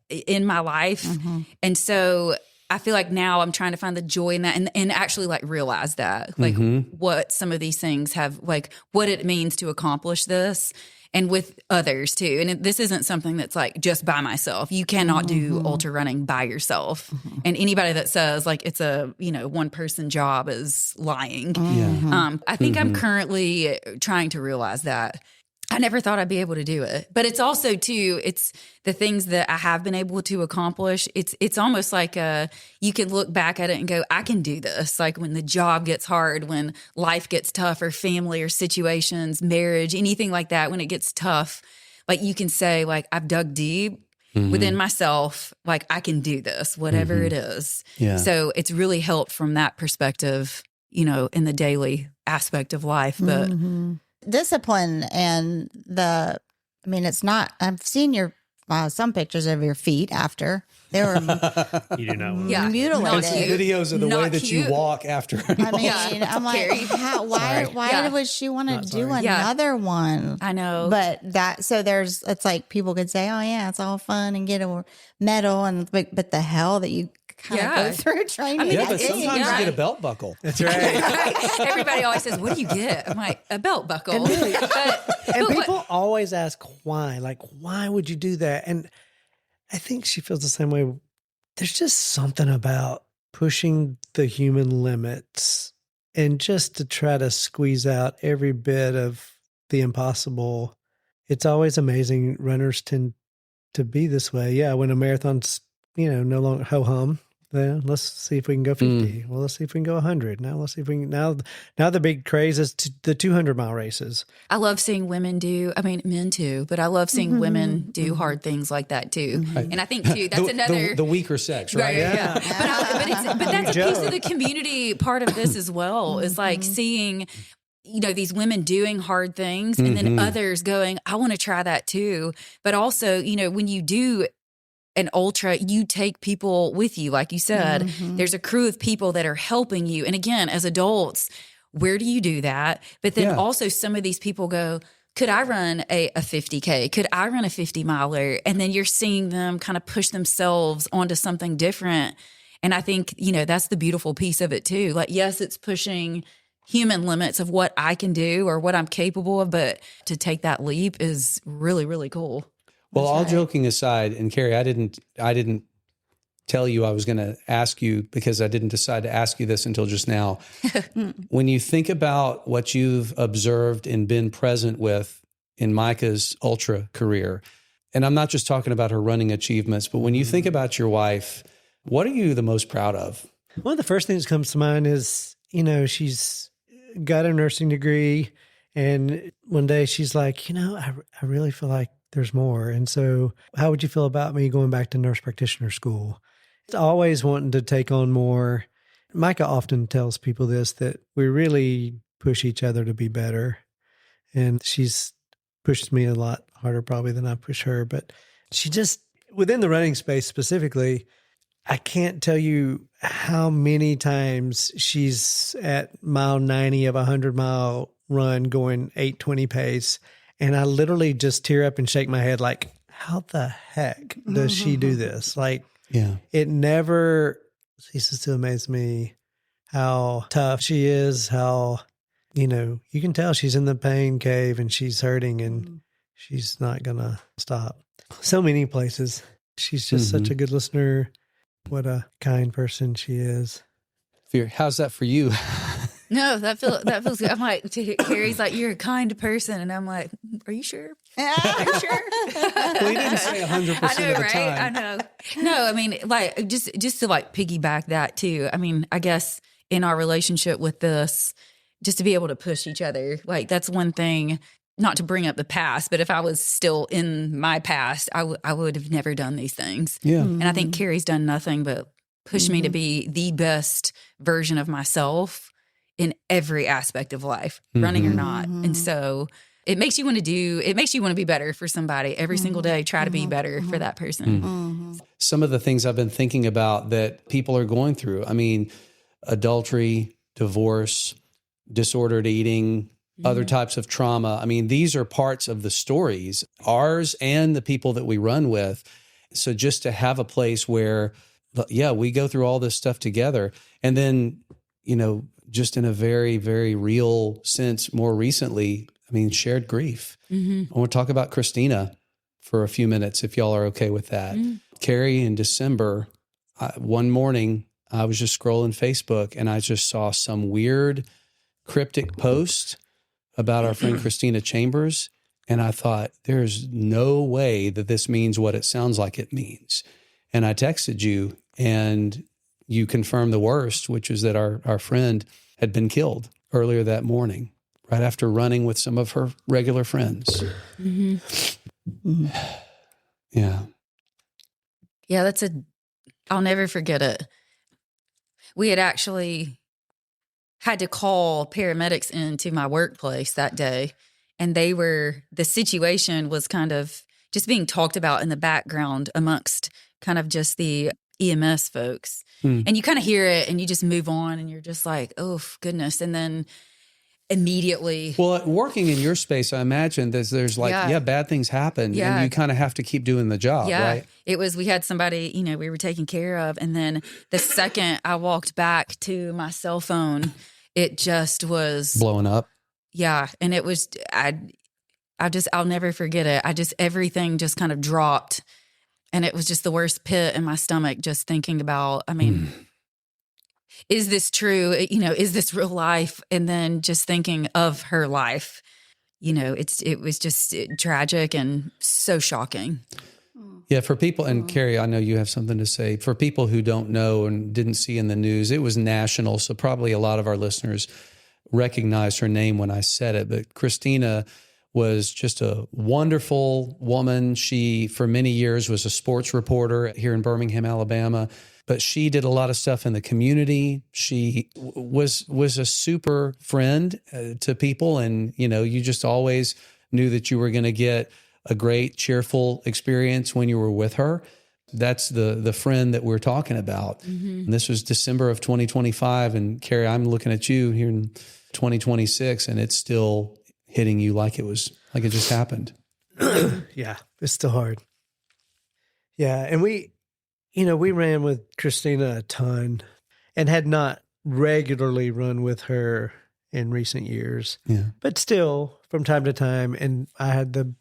in my life. Mm-hmm. And so I feel like now I'm trying to find the joy in that and actually like realize that, like what some of these things have, like what it means to accomplish this and with others too. And this isn't something that's like just by myself. You cannot do ultra running by yourself. And anybody that says like it's a, one person job is lying. I think I'm currently trying to realize that. I never thought I'd be able to do it. But it's also, too, it's the things that I have been able to accomplish. It's almost like you can look back at it and go, I can do this. Like when the job gets hard, when life gets tough or family or situations, marriage, anything like that, when it gets tough, like you can say, like, I've dug deep within myself. Like, I can do this, whatever it is. Yeah. So it's really helped from that perspective, in the daily aspect of life. But discipline and it's not, I've seen some pictures of your feet after they were You do not. Yeah. mutilated. Not cute. Videos of the Not way that cute. you walk after. I'm like, Cary. why would she want to do another one? I know. But it's like people could say, oh yeah, it's all fun and get a medal but the hell that you kind of go through training. But sometimes you get a belt buckle. That's right. Everybody always says, what do you get? I'm like, a belt buckle. And people always ask why. Like, why would you do that? And I think she feels the same way. There's just something about pushing the human limits and just to try to squeeze out every bit of the impossible. It's always amazing. Runners tend to be this way. Yeah, when a marathon's, no longer ho-hum, then let's see if we can go 50. Well, let's see if we can go 100. Now let's see if we can. Now the big craze is the 200-mile races. I love seeing men too, but I love seeing women do hard things like that too. And I think too, that's another the weaker sex, right? Yeah. But that's a piece of the community part of this as well. Is like seeing, these women doing hard things and then others going, I want to try that too. But also, when you do an ultra, you take people with you. Like you said, there's a crew of people that are helping you. And again, as adults, where do you do that? But then also some of these people go, could I run a 50K? Could I run a 50 miler? And then you're seeing them kind of push themselves onto something different. And I think, that's the beautiful piece of it too. Like, yes, it's pushing human limits of what I can do or what I'm capable of, but to take that leap is really, really cool. Well, all joking aside, and Cary, I didn't tell you I was going to ask you because I didn't decide to ask you this until just now. When you think about what you've observed and been present with in Micah's ultra career, and I'm not just talking about her running achievements, but when you think about your wife, what are you the most proud of? One of the first things that comes to mind is, she's got a nursing degree, and one day she's like, I really feel like there's more. And so how would you feel about me going back to nurse practitioner school? It's always wanting to take on more. Micah often tells people this, that we really push each other to be better. And she's pushed me a lot harder probably than I push her. But she just, within the running space specifically, I can't tell you how many times she's at mile 90 of a 100-mile run going 8:20 pace. And I literally just tear up and shake my head like, how the heck does she do this? Like, it never ceases to amaze me how tough she is, how, you can tell she's in the pain cave and she's hurting and she's not going to stop. So many places. She's just such a good listener. What a kind person she is. How's that for you? No, that feels good. I'm like, Cary's like, you're a kind person. And I'm like, are you sure? Are you sure? Well, you didn't say 100% I know, of the right? time. I know. No, I mean, like, just to like piggyback that too. I mean, I guess in our relationship with this, just to be able to push each other, like that's one thing, not to bring up the past, but if I was still in my past, I would have never done these things. Yeah. And I think Cary's done nothing but push me to be the best version of myself in every aspect of life, running or not. And so it makes you want to be better for somebody every single day. Try to be better for that person. Some of the things I've been thinking about that people are going through, I mean, adultery, divorce, disordered eating, other types of trauma. I mean, these are parts of the stories, ours and the people that we run with. So just to have a place where, we go through all this stuff together. And then, just in a very, very real sense, more recently, I mean, shared grief. I want to talk about Christina for a few minutes, if y'all are okay with that. Cary, in December, one morning, I was just scrolling Facebook and I just saw some weird cryptic post about our friend Christina Chambers. And I thought, there's no way that this means what it sounds like it means. And I texted you and you confirmed the worst, which is that our friend had been killed earlier that morning, right after running with some of her regular friends. Yeah. Yeah, I'll never forget it. We had actually had to call paramedics into my workplace that day. And the situation was kind of just being talked about in the background amongst kind of just the EMS folks. And you kind of hear it and you just move on and you're just like, oh, goodness. And then immediately. Well, working in your space, I imagine there's like, bad things happen and you kind of have to keep doing the job, right? We had somebody, we were taking care of. And then the second I walked back to my cell phone, it just was blowing up. Yeah. And it was, I'll never forget it. Everything just kind of dropped. And it was just the worst pit in my stomach just thinking about, I mean, is this true? Is this real life? And then just thinking of her life, it was just tragic and so shocking. Yeah, for people, and Cary, I know you have something to say. For people who don't know and didn't see in the news, it was national, so probably a lot of our listeners recognized her name when I said it. But Christina was just a wonderful woman. She, for many years, was a sports reporter here in Birmingham, Alabama. But she did a lot of stuff in the community. She was a super friend to people. And, you just always knew that you were going to get a great, cheerful experience when you were with her. That's the friend that we're talking about. And this was December of 2025. And Cary, I'm looking at you here in 2026, and it's still hitting you like it just happened. Yeah, it's still hard. Yeah. And we, we ran with Christina a ton and had not regularly run with her in recent years. Yeah. But still, from time to time. And I had the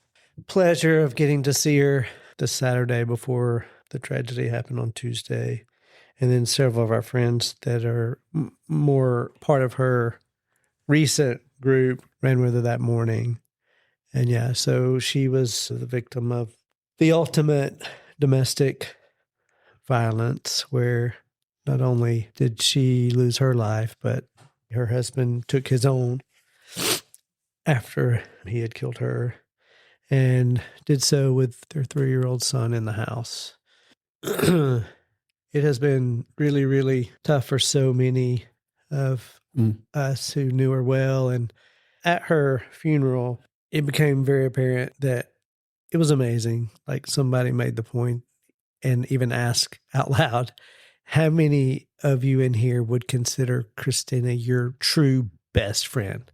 pleasure of getting to see her the Saturday before the tragedy happened on Tuesday. And then several of our friends that are more part of her recent group ran with her that morning. And yeah, so she was the victim of the ultimate domestic violence, where not only did she lose her life, but her husband took his own after he had killed her, and did so with their 3-year-old son in the house. It has been really, really tough for so many of us who knew her well. And at her funeral, it became very apparent that it was amazing. Like, somebody made the point and even asked out loud, how many of you in here would consider Christina your true best friend?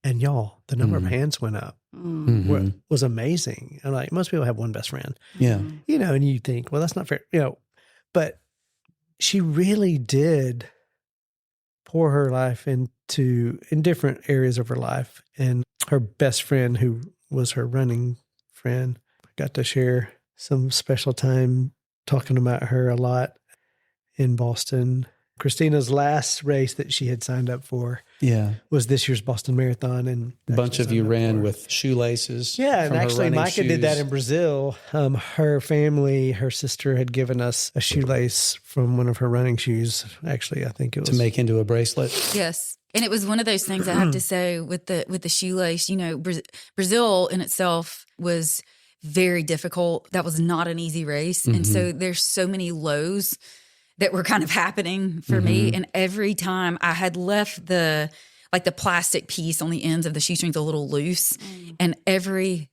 And y'all, the number of hands went up. Was amazing. And like, most people have one best friend. Yeah. And you think, well, that's not fair. But she really did pour her life in different areas of her life. And her best friend, who was her running friend, got to share some special time talking about her a lot in Boston. Christina's last race that she had signed up for was this year's Boston Marathon. And a bunch of you ran with shoelaces. Yeah, and actually Micah did that in Brazil. Her family, her sister had given us a shoelace from one of her running shoes. Actually, I think it was to make into a bracelet. Yes. And it was one of those things I have to say with the shoelace. Brazil in itself was very difficult. That was not an easy race. And so there's so many lows that were kind of happening for me. And every time I had left the plastic piece on the ends of the shoestrings a little loose. And every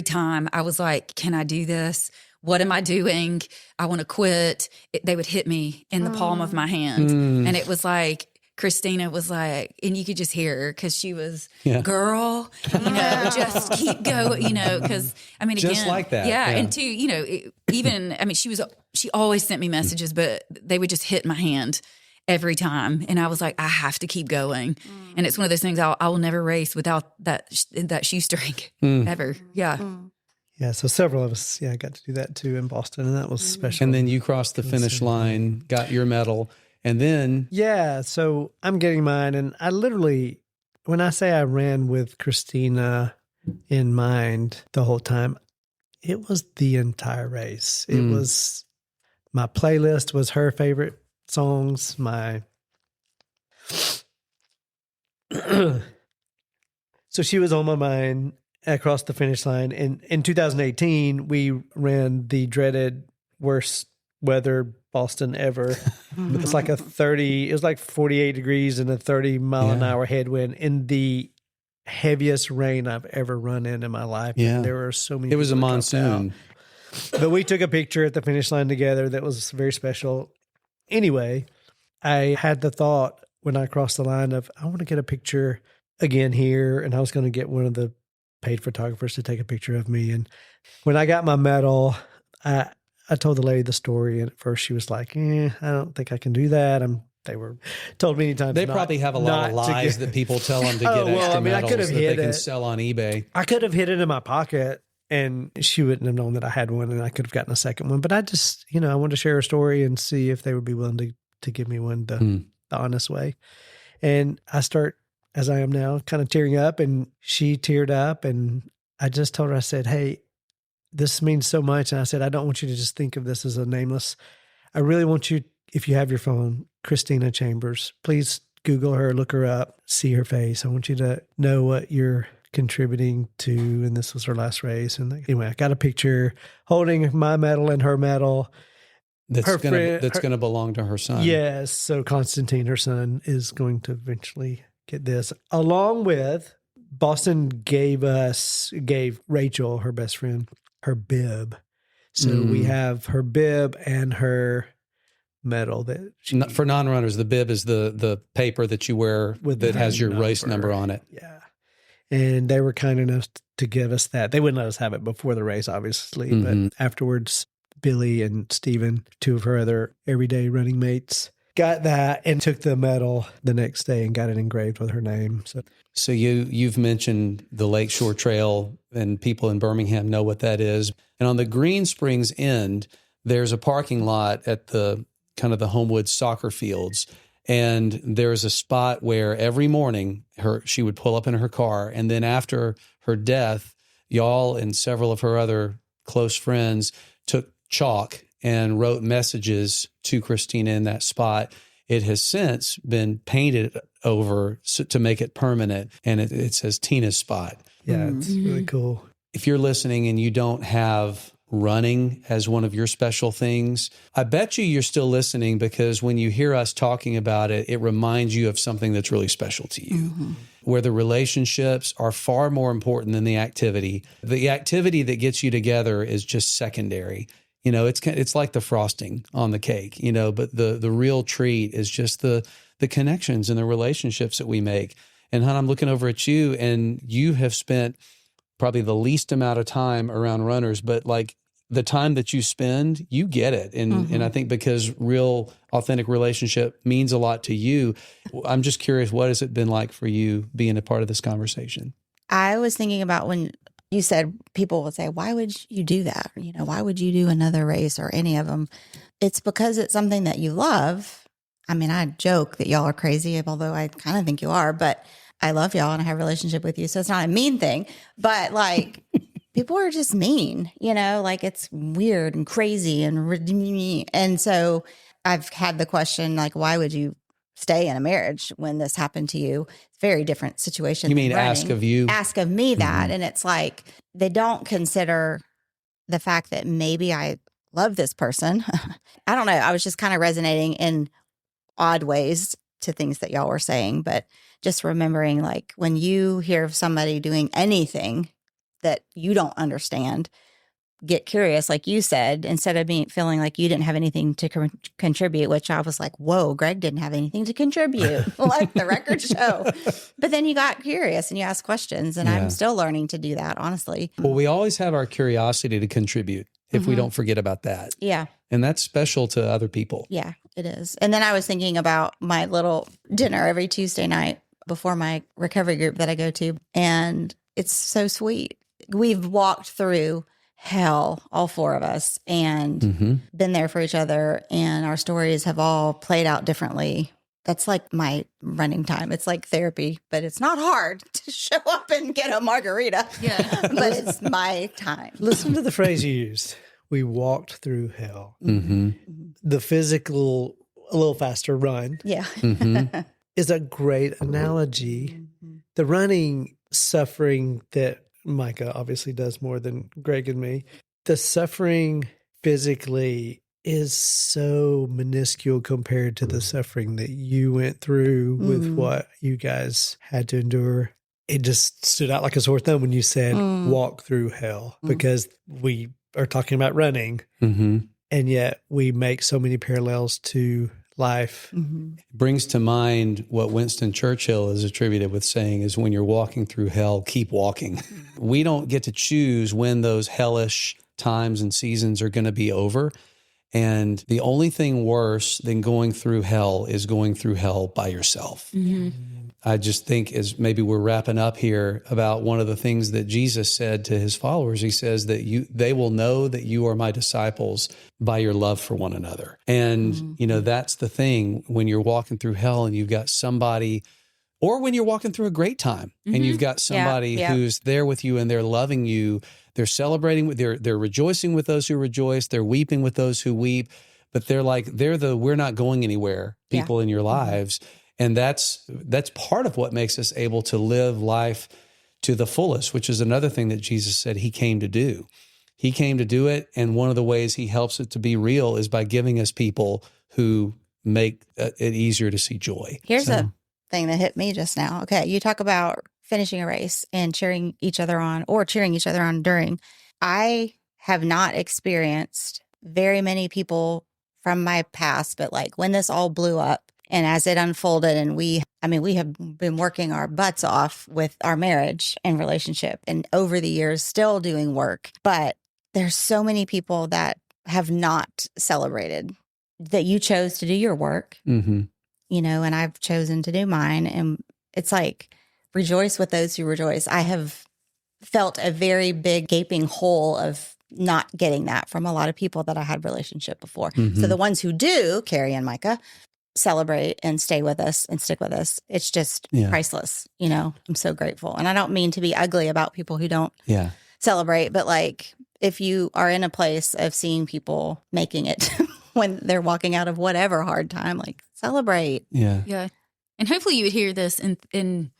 time I was like, can I do this? What am I doing? I want to quit. They would hit me in the palm of my hand. And it was like, Christina was like, and you could just hear her because she was, girl, just keep going, because just like that. Yeah. And two, she always sent me messages, but they would just hit my hand every time. And I was like, I have to keep going. And it's one of those things I will never race without that shoestring ever. Yeah. Yeah, so several of us, got to do that too in Boston, and that was special. And then you crossed the finish line, got your medal. And then... Yeah, so I'm getting mine. And I literally, when I say I ran with Christina in mind the whole time, it was the entire race. It was, my playlist was her favorite songs. So she was on my mind across the finish line. And in 2018, we ran the dreaded worst weather Boston ever. It's like it was like 48 degrees and a 30-mile-an-hour headwind in the heaviest rain I've ever run in my life. Yeah. And there were so many. It was a monsoon. But we took a picture at the finish line together that was very special. Anyway, I had the thought when I crossed the line of, I want to get a picture again here. And I was going to get one of the paid photographers to take a picture of me. And when I got my medal, I told the lady the story, and at first she was like, I don't think I can do that. They were told many times. They probably have a lot of lies that people tell them to get extra medals that they can sell on eBay. I could have hid it in my pocket, and she wouldn't have known that I had one, and I could have gotten a second one. But I just, I wanted to share a story and see if they would be willing to give me one the honest way. And I start, as I am now, kind of tearing up, and she teared up, and I just told her, I said, hey, this means so much. And I said, I don't want you to just think of this as a nameless. I really want you, if you have your phone, Christina Chambers, please Google her, look her up, see her face. I want you to know what you're contributing to. And this was her last race. And anyway, I got a picture holding my medal and her medal. That's going to belong to her son. Yes. So Constantine, her son, is going to eventually get this. Along with, Boston gave Rachel, her best friend, her bib. So we have her bib and her medal that for non-runners, the bib is the paper that you wear that has your race number on it. Yeah. And they were kind enough to give us that. They wouldn't let us have it before the race, obviously, but afterwards Billy and Steven, two of her other everyday running mates, got that and took the medal the next day and got it engraved with her name. So you've mentioned the Lakeshore Trail, and people in Birmingham know what that is. And on the Green Springs end, there's a parking lot at the kind of the Homewood soccer fields. And there's a spot where every morning she would pull up in her car. And then after her death, y'all and several of her other close friends took chalk and wrote messages to Christina in that spot. It has since been painted over to make it permanent, and it says Tina's spot. Yeah, it's really cool. If you're listening and you don't have running as one of your special things, I bet you're still listening, because when you hear us talking about it, it reminds you of something that's really special to you, where the relationships are far more important than the activity. The activity that gets you together is just secondary. You know, it's like the frosting on the cake, you know, but the real treat is just the connections and the relationships that we make. And hon, I'm looking over at you, and you have spent probably the least amount of time around runners, but like the time that you spend, you get it. And I think because real authentic relationship means a lot to you, I'm just curious, what has it been like for you being a part of this conversation? I was thinking about when you said people would say, why would you do that? You know, why would you do another race or any of them? It's because it's something that you love. I mean, I joke that y'all are crazy, although I kind of think you are, but I love y'all and I have a relationship with you. So it's not a mean thing, but like people are just mean, you know, like it's weird and crazy and so I've had the question, like, why would you stay in a marriage when this happened to you? It's a very different situation. You mean ask of you? Ask of me that. And it's like, they don't consider the fact that maybe I love this person. I don't know. I was just kind of resonating in odd ways to things that y'all were saying, but just remembering, like, when you hear of somebody doing anything that you don't understand, get curious, like you said, instead of feeling like you didn't have anything to contribute, which I was like, whoa, Greg didn't have anything to contribute. Let the record show. But then you got curious and you asked questions, and I'm still learning to do that, honestly. Well, we always have our curiosity to contribute if we don't forget about that. Yeah. And that's special to other people. Yeah, it is. And then I was thinking about my little dinner every Tuesday night before my recovery group that I go to. And it's so sweet. We've walked through hell, all four of us, and been there for each other. And our stories have all played out differently. That's like my running time. It's like therapy, but it's not hard to show up and get a margarita. Yeah. But it's my time. Listen to the phrase you used. We walked through hell. The physical, a little faster run. Yeah. Is a great analogy. The running suffering that Micah obviously does more than Greg and me. The suffering physically is so minuscule compared to the suffering that you went through with what you guys had to endure. It just stood out like a sore thumb when you said walk through hell, because we are talking about running, and yet we make so many parallels to life. It brings to mind what Winston Churchill is attributed with saying is, when you're walking through hell, keep walking. We don't get to choose when those hellish times and seasons are going to be over. And the only thing worse than going through hell is going through hell by yourself. I just think, as maybe we're wrapping up here, about one of the things that Jesus said to his followers. He says that they will know that you are my disciples by your love for one another. And, you know, that's the thing when you're walking through hell and you've got somebody, or when you're walking through a great time and you've got somebody who's there with you and they're loving you, they're celebrating, they're rejoicing with those who rejoice, they're weeping with those who weep, but they're the we're not going anywhere people in your lives. And that's part of what makes us able to live life to the fullest, which is another thing that Jesus said he came to do. He came to do it, and one of the ways he helps it to be real is by giving us people who make it easier to see joy. Here's a thing that hit me just now. Okay, you talk about finishing a race and cheering each other on, or cheering each other on during. I have not experienced very many people from my past, but like when this all blew up, and as it unfolded, and we have been working our butts off with our marriage and relationship, and over the years still doing work. But there's so many people that have not celebrated, that you chose to do your work, Mm-hmm. you know, and I've chosen to do mine. And it's like, rejoice with those who rejoice. I have felt a very big gaping hole of not getting that from a lot of people that I had relationship before. Mm-hmm. So the ones who do, Cary and Micah, celebrate and stay with us and stick with us, it's just priceless. You know, I'm so grateful. And I don't mean to be ugly about people who don't celebrate, but like, if you are in a place of seeing people making it when they're walking out of whatever hard time, like, celebrate. Yeah. Yeah. And hopefully you would hear this in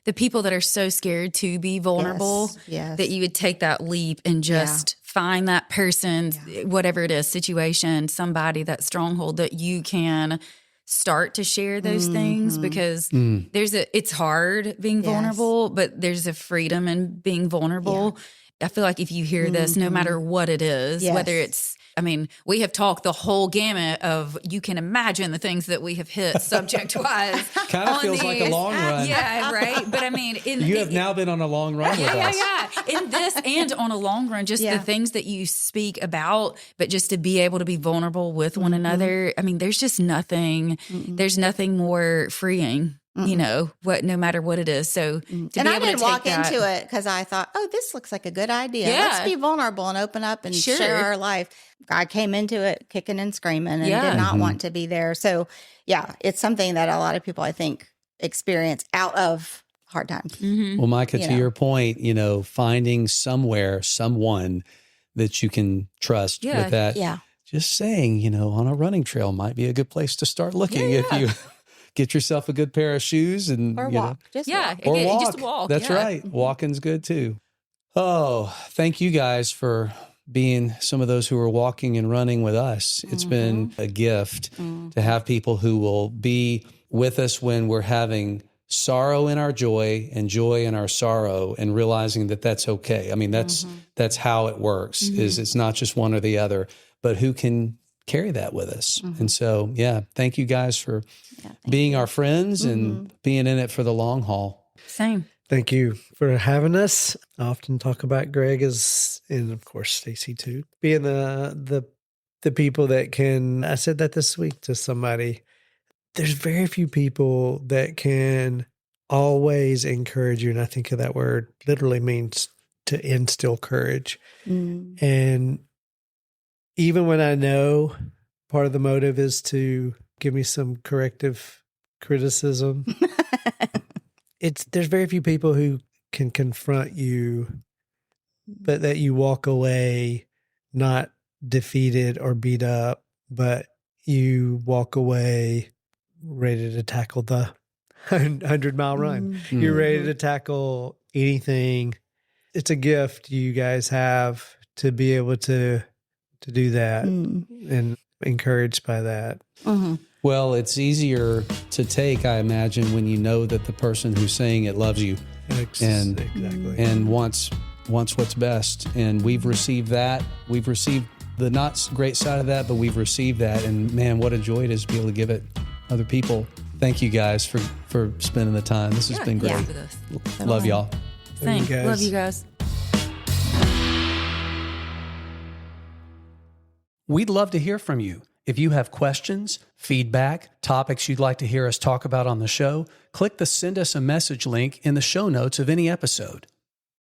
the people that are so scared to be vulnerable, that you would take that leap and just find that person, whatever it is, situation, somebody, that stronghold, that you can start to share those things, because it's hard being vulnerable, but there's a freedom in being vulnerable. I feel like if you hear this, no matter what it is, whether it's, I mean, we have talked the whole gamut of, you can imagine the things that we have hit subject-wise. Kind of feels like a long run. Yeah, right. But I mean, you have now been on a long run with us. Yeah. In this and on a long run, just the things that you speak about, but just to be able to be vulnerable with one another. I mean, there's just nothing, there's nothing more freeing. You know, no matter what it is. So, and I didn't walk into it because I thought, oh, this looks like a good idea. Let's be vulnerable and open up and share our life. I came into it kicking and screaming and did not want to be there. So, it's something that a lot of people, I think, experience out of hard times. Well, Micah, to your point, you know, finding someone that you can trust with that. Just saying, you know, on a running trail might be a good place to start looking if you get yourself a good pair of shoes and walk. Just walk. That's right. Walking's good too. Oh, thank you guys for being some of those who are walking and running with us. It's been a gift to have people who will be with us when we're having sorrow in our joy and joy in our sorrow, and realizing that that's okay. I mean, that's how it works. Is it's not just one or the other, but who can carry that with us. And so, thank you guys for being our friends and being in it for the long haul. Same. Thank you for having us. I often talk about Greg as, and of course Stacey too, being the people that can. I said that this week to somebody. There's very few people that can always encourage you, and I think of that word literally means to instill courage. And even when I know part of the motive is to give me some corrective criticism, there's very few people who can confront you, but that you walk away not defeated or beat up, but you walk away ready to tackle the 100-mile run. You're ready to tackle anything. It's a gift you guys have to be able to do that, and encouraged by that. Well, it's easier to take, I imagine, when you know that the person who's saying it loves you and wants what's best. And we've received that. We've received the not great side of that, but we've received that. And man, what a joy it is to be able to give it other people. Thank you guys for spending the time. This has been great. Love y'all. Thanks. Love you guys. We'd love to hear from you. If you have questions, feedback, topics you'd like to hear us talk about on the show, click the Send Us a Message link in the show notes of any episode.